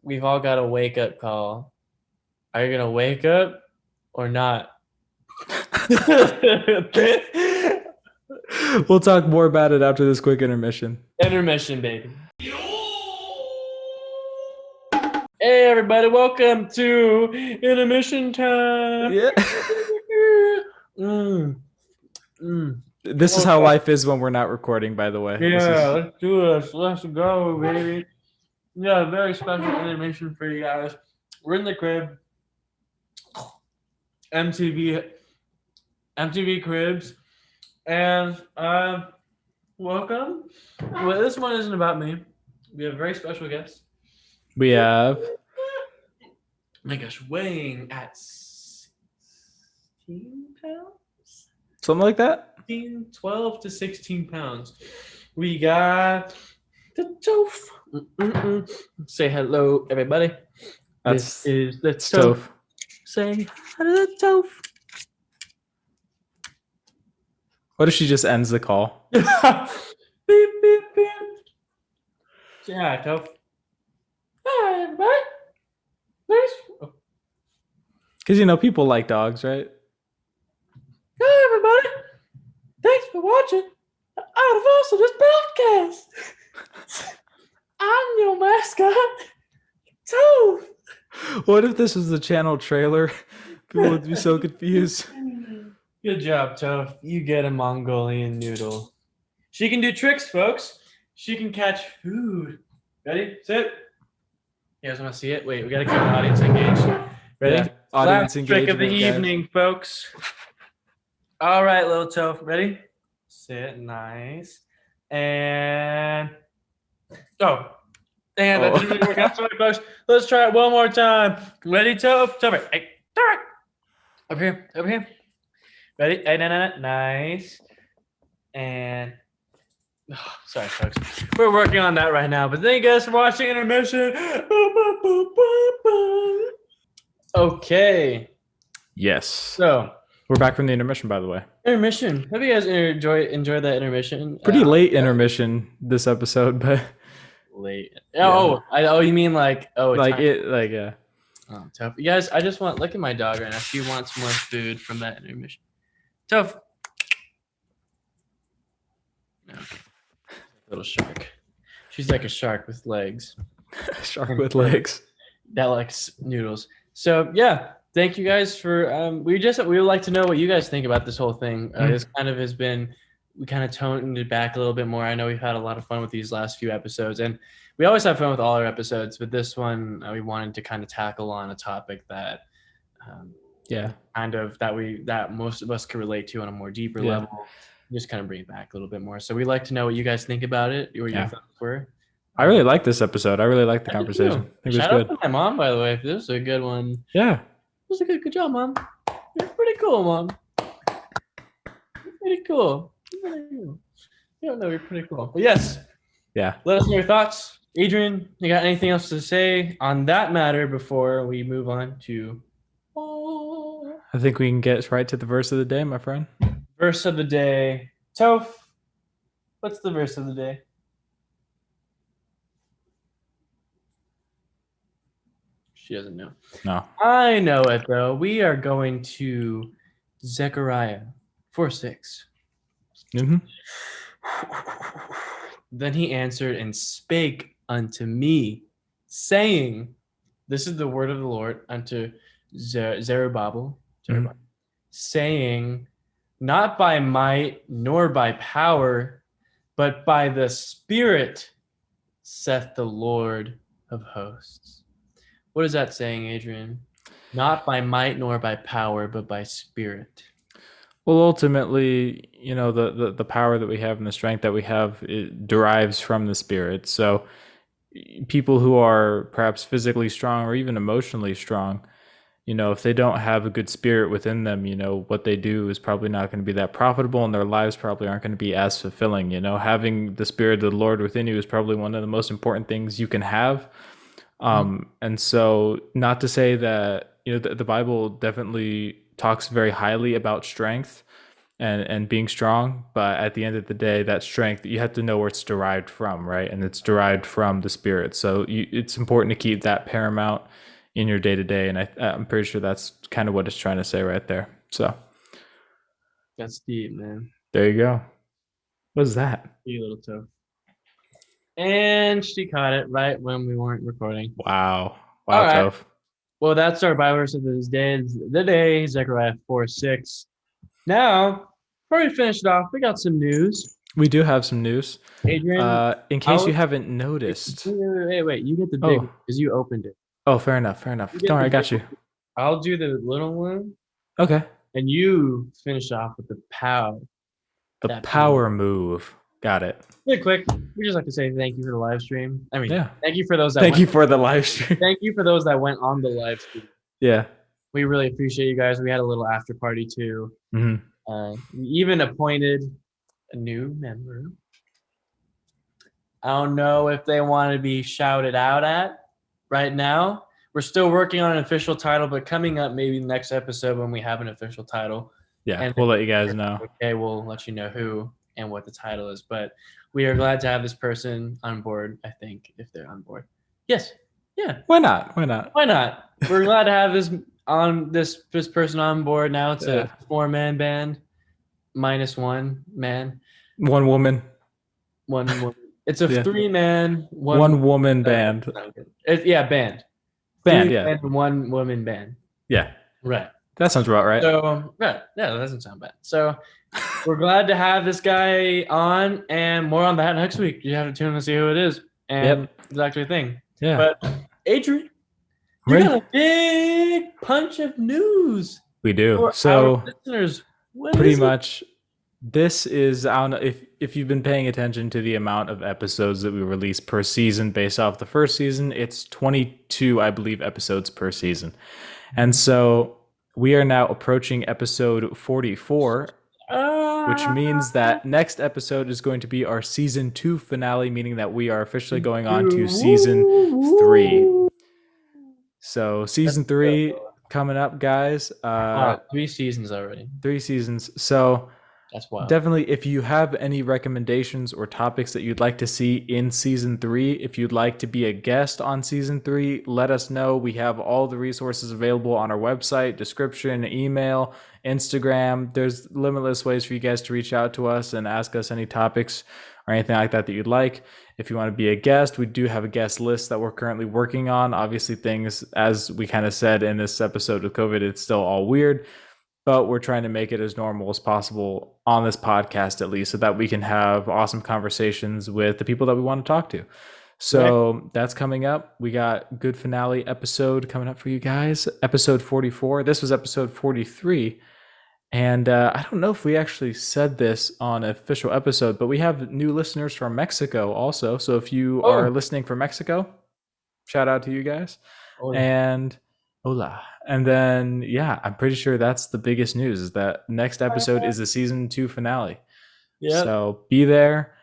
[SPEAKER 2] we've all got a wake up call. Are you gonna wake up or not?
[SPEAKER 1] We'll talk more about it after this quick intermission.
[SPEAKER 2] Intermission, baby. Hey everybody, welcome to intermission time.
[SPEAKER 1] Yeah. This is how life is when we're not recording, by the way.
[SPEAKER 2] Yeah, let's do this. Let's go, baby. Yeah, very special intermission for you guys. We're in the crib. MTV Cribs. And welcome. Well, this one isn't about me. We have a very special guest.
[SPEAKER 1] We have.
[SPEAKER 2] Oh my gosh, weighing at 16 pounds?
[SPEAKER 1] Something like that?
[SPEAKER 2] 12 to 16 pounds. We got the Toph. Say hello, everybody.
[SPEAKER 1] This
[SPEAKER 2] is the Toph. Say hello, Toph.
[SPEAKER 1] What if she just ends the call?
[SPEAKER 2] Beep, beep, beep. Say hi, Toph. Hi, everybody. Thanks.
[SPEAKER 1] Because, people like dogs, right?
[SPEAKER 2] Hi, everybody. Thanks for watching the Art of Awesomeness podcast. I'm your mascot, Toph.
[SPEAKER 1] What if this was the channel trailer? People would be so confused.
[SPEAKER 2] Good job, Toph. You get a Mongolian noodle. She can do tricks, folks. She can catch food. Ready? Sit. You guys want to see it? Wait, we got to keep the audience engaged. Ready?
[SPEAKER 1] Yeah, audience
[SPEAKER 2] Last trick of the
[SPEAKER 1] engagement,
[SPEAKER 2] evening, folks. All right, little Toph. Ready? Sit. Nice. And... Oh. And that didn't really work out. Sorry, folks. Let's try it one more time. Ready, Toph? Toph. Hey, Toph. Up here. Over here. Ready? Hey, no. Nice. And... Oh, sorry, folks. We're working on that right now. But thank you guys for watching intermission. Okay.
[SPEAKER 1] Yes.
[SPEAKER 2] So
[SPEAKER 1] we're back from the intermission, by the way.
[SPEAKER 2] Intermission. Have you guys enjoyed that intermission?
[SPEAKER 1] Pretty late intermission this episode, but
[SPEAKER 2] late. Oh, you mean like
[SPEAKER 1] yeah.
[SPEAKER 2] Oh, Tough. You guys, I just want look at my dog right now. She wants more food from that intermission. Tough. Okay. Little shark. She's like a shark with legs.
[SPEAKER 1] Shark with legs.
[SPEAKER 2] That likes noodles. So yeah, thank you guys for. We would like to know what you guys think about this whole thing. This kind of has been. We kind of toned it back a little bit more. I know we've had a lot of fun with these last few episodes, and we always have fun with all our episodes. But this one, we wanted to kind of tackle on a topic that,
[SPEAKER 1] Yeah.
[SPEAKER 2] kind of that most of us could relate to on a more deeper
[SPEAKER 1] Yeah.
[SPEAKER 2] level. Just kind of bring it back a little bit more. So we'd like to know what you guys think about it, or your
[SPEAKER 1] Yeah.
[SPEAKER 2] thoughts were.
[SPEAKER 1] I really like this episode. I really like the
[SPEAKER 2] I did
[SPEAKER 1] conversation.
[SPEAKER 2] too.
[SPEAKER 1] I think it was
[SPEAKER 2] Shout out
[SPEAKER 1] good.
[SPEAKER 2] to my mom, by the way. This was a good one.
[SPEAKER 1] Yeah.
[SPEAKER 2] This was a good job, mom. You're pretty cool, mom. You're pretty cool. You don't know, you're pretty cool. But yes,
[SPEAKER 1] Yeah.
[SPEAKER 2] let us know your thoughts. Adrian, you got anything else to say on that matter before we move on to
[SPEAKER 1] I think we can get right to the verse of the day, my friend.
[SPEAKER 2] verse of the day? Toph, what's the verse of the day? She doesn't know.
[SPEAKER 1] No.
[SPEAKER 2] I know it though. We are going to Zechariah 4:6.
[SPEAKER 1] Mm-hmm.
[SPEAKER 2] Then he answered and spake unto me, saying, this is the word of the Lord unto Zerubbabel, saying, not by might nor by power, but by the Spirit, saith the Lord of hosts. What is that saying, Adrian? Not by might nor by power, but by Spirit.
[SPEAKER 1] Well, ultimately, the power that we have and the strength that we have, it derives from the Spirit. So people who are perhaps physically strong or even emotionally strong, if they don't have a good spirit within them, what they do is probably not going to be that profitable, and their lives probably aren't going to be as fulfilling. Having the Spirit of the Lord within you is probably one of the most important things you can have. And so, not to say that, the Bible definitely talks very highly about strength and being strong, but at the end of the day, that strength, you have to know where it's derived from, right? And it's derived from the Spirit. So it's important to keep that paramount in your day to day, and I'm pretty sure that's kind of what it's trying to say right there. So
[SPEAKER 2] that's deep, man.
[SPEAKER 1] There you go. What's that?
[SPEAKER 2] You little toe. And she caught it right when we weren't recording.
[SPEAKER 1] Wow,
[SPEAKER 2] All right.
[SPEAKER 1] Toph.
[SPEAKER 2] Well, that's our Bible verse of this day. The day, Zechariah 4:6. Now, before we finish it off, we got some news.
[SPEAKER 1] We do have some news.
[SPEAKER 2] Adrian,
[SPEAKER 1] in case you haven't noticed.
[SPEAKER 2] Wait, you get the big one because you opened it.
[SPEAKER 1] Oh, fair enough. Don't worry, I got you.
[SPEAKER 2] I'll do the little one.
[SPEAKER 1] Okay.
[SPEAKER 2] And you finish off with the power.
[SPEAKER 1] The power move. Got it.
[SPEAKER 2] Really quick, we just like to say thank you for the live stream. I mean,
[SPEAKER 1] yeah.
[SPEAKER 2] Thank you for those that
[SPEAKER 1] Thank you for the live stream.
[SPEAKER 2] Thank you for those that went on the live stream.
[SPEAKER 1] Yeah.
[SPEAKER 2] We really appreciate you guys. We had a little after party too.
[SPEAKER 1] Mm-hmm.
[SPEAKER 2] We even appointed a new member. I don't know if they want to be shouted out at right now. We're still working on an official title, but coming up maybe the next episode when we have an official title.
[SPEAKER 1] Yeah, and we'll let you guys know.
[SPEAKER 2] Okay, we'll let you know who and what the title is. But we are glad to have this person on board, I think, if they're on board. Yes. Yeah.
[SPEAKER 1] Why not?
[SPEAKER 2] We're glad to have this person on board now. It's a 4-man band, minus 1 man.
[SPEAKER 1] 1 woman.
[SPEAKER 2] 1 woman. It's a 3-man,
[SPEAKER 1] 1 woman band.
[SPEAKER 2] Band.
[SPEAKER 1] Band, yeah.
[SPEAKER 2] And 1 woman band.
[SPEAKER 1] Yeah.
[SPEAKER 2] Right.
[SPEAKER 1] That sounds about right.
[SPEAKER 2] So, yeah, that doesn't sound bad. So, we're glad to have this guy on, and more on that next week. You have to tune in to see who it is and exactly the thing.
[SPEAKER 1] Yeah.
[SPEAKER 2] But Adrian, you got a big punch of news.
[SPEAKER 1] We do. So, listeners, pretty much, this is, I don't know if you've been paying attention to the amount of episodes that we release per season based off the first season. It's 22, I believe, episodes per season. And so we are now approaching episode 44, which means that next episode is going to be our season 2 finale, meaning that we are officially going on to season 3. So season 3 coming up, guys.
[SPEAKER 2] 3 seasons already.
[SPEAKER 1] 3 seasons. So
[SPEAKER 2] That's wild.
[SPEAKER 1] Definitely, if you have any recommendations or topics that you'd like to see in season 3, if you'd like to be a guest on season 3, let us know. We have all the resources available on our website, description, email, Instagram. There's limitless ways for you guys to reach out to us and ask us any topics or anything like that that you'd like. If you want to be a guest, we do have a guest list that we're currently working on. Obviously, things, as we kind of said in this episode with COVID, it's still all weird, but we're trying to make it as normal as possible on this podcast, at least, so that we can have awesome conversations with the people that we want to talk to. So that's coming up. We got good finale episode coming up for you guys. Episode 44. This was episode 43. And I don't know if we actually said this on an official episode, but we have new listeners from Mexico also. So if you are listening from Mexico, shout out to you guys.
[SPEAKER 2] Hola.
[SPEAKER 1] And hola. And then, yeah, I'm pretty sure that's the biggest news, is that next episode is the season 2 finale.
[SPEAKER 2] Yeah.
[SPEAKER 1] So be there.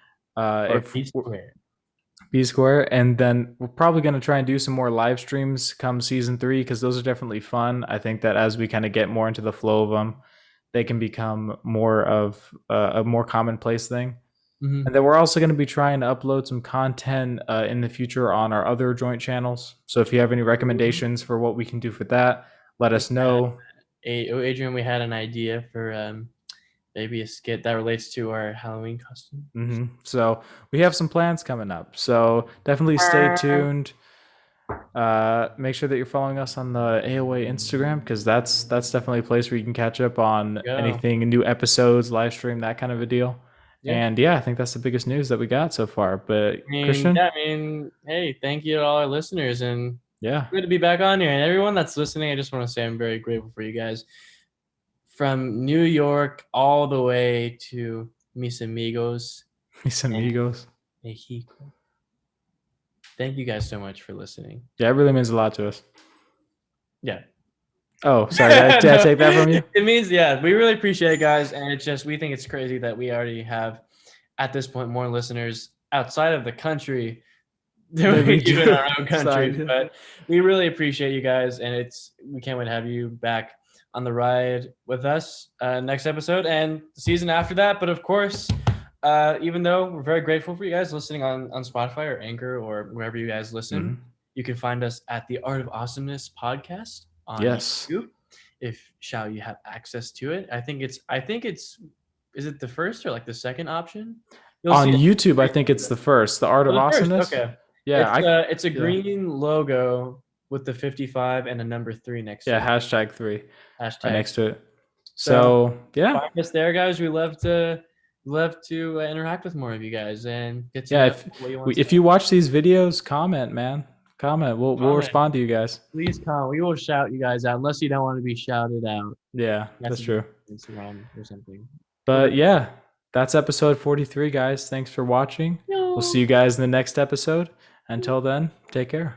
[SPEAKER 1] Be square. And then we're probably going to try and do some more live streams come season 3, because those are definitely fun. I think that as we kind of get more into the flow of them, they can become more of a more commonplace thing.
[SPEAKER 2] Mm-hmm.
[SPEAKER 1] And then we're also going to be trying to upload some content in the future on our other joint channels. So if you have any recommendations for what we can do for that, let us know.
[SPEAKER 2] Adrian, we had an idea for maybe a skit that relates to our Halloween costume.
[SPEAKER 1] Mm-hmm. So we have some plans coming up. So definitely stay tuned. Make sure that you're following us on the AOA Instagram, because that's definitely a place where you can catch up on anything, new episodes, live stream, that kind of a deal. Yeah. And yeah, I think that's the biggest news that we got so far. But Christian?
[SPEAKER 2] Yeah, hey, thank you to all our listeners, and
[SPEAKER 1] yeah,
[SPEAKER 2] good to be back on here. And everyone that's listening, I just want to say I'm very grateful for you guys. From New York all the way to mis amigos.
[SPEAKER 1] Mis amigos.
[SPEAKER 2] Mexico. Thank you guys so much for listening.
[SPEAKER 1] Yeah, it really means a lot to us.
[SPEAKER 2] Yeah.
[SPEAKER 1] Oh, sorry. Did I take that from you?
[SPEAKER 2] It means, yeah, we really appreciate it, guys. And it's just, we think it's crazy that we already have, at this point, more listeners outside of the country than we do in our own country. But we really appreciate you guys. And we can't wait to have you back on the ride with us next episode and the season after that. But of course, even though we're very grateful for you guys listening on Spotify or Anchor or wherever you guys listen, you can find us at the Art of Awesomeness podcast on YouTube. If you have access to it, I think it's is it the first or like the second option?
[SPEAKER 1] On YouTube, I think it's the first. The Art of Awesomeness.
[SPEAKER 2] Okay.
[SPEAKER 1] Yeah,
[SPEAKER 2] it's a green logo with the 55 and a number 3 next to it.
[SPEAKER 1] Yeah, #3.
[SPEAKER 2] Hashtag
[SPEAKER 1] next to it. So yeah,
[SPEAKER 2] find us there, guys. We love to interact with more of you guys and get to know what you want.
[SPEAKER 1] If you watch these videos, comment, man. Comment. We'll respond to you guys.
[SPEAKER 2] Please comment. We will shout you guys out, unless you don't want to be shouted out.
[SPEAKER 1] Yeah, that's true.
[SPEAKER 2] Instagram or something.
[SPEAKER 1] But yeah, that's episode 43, guys. Thanks for watching. We'll see you guys in the next episode. Until then, take care.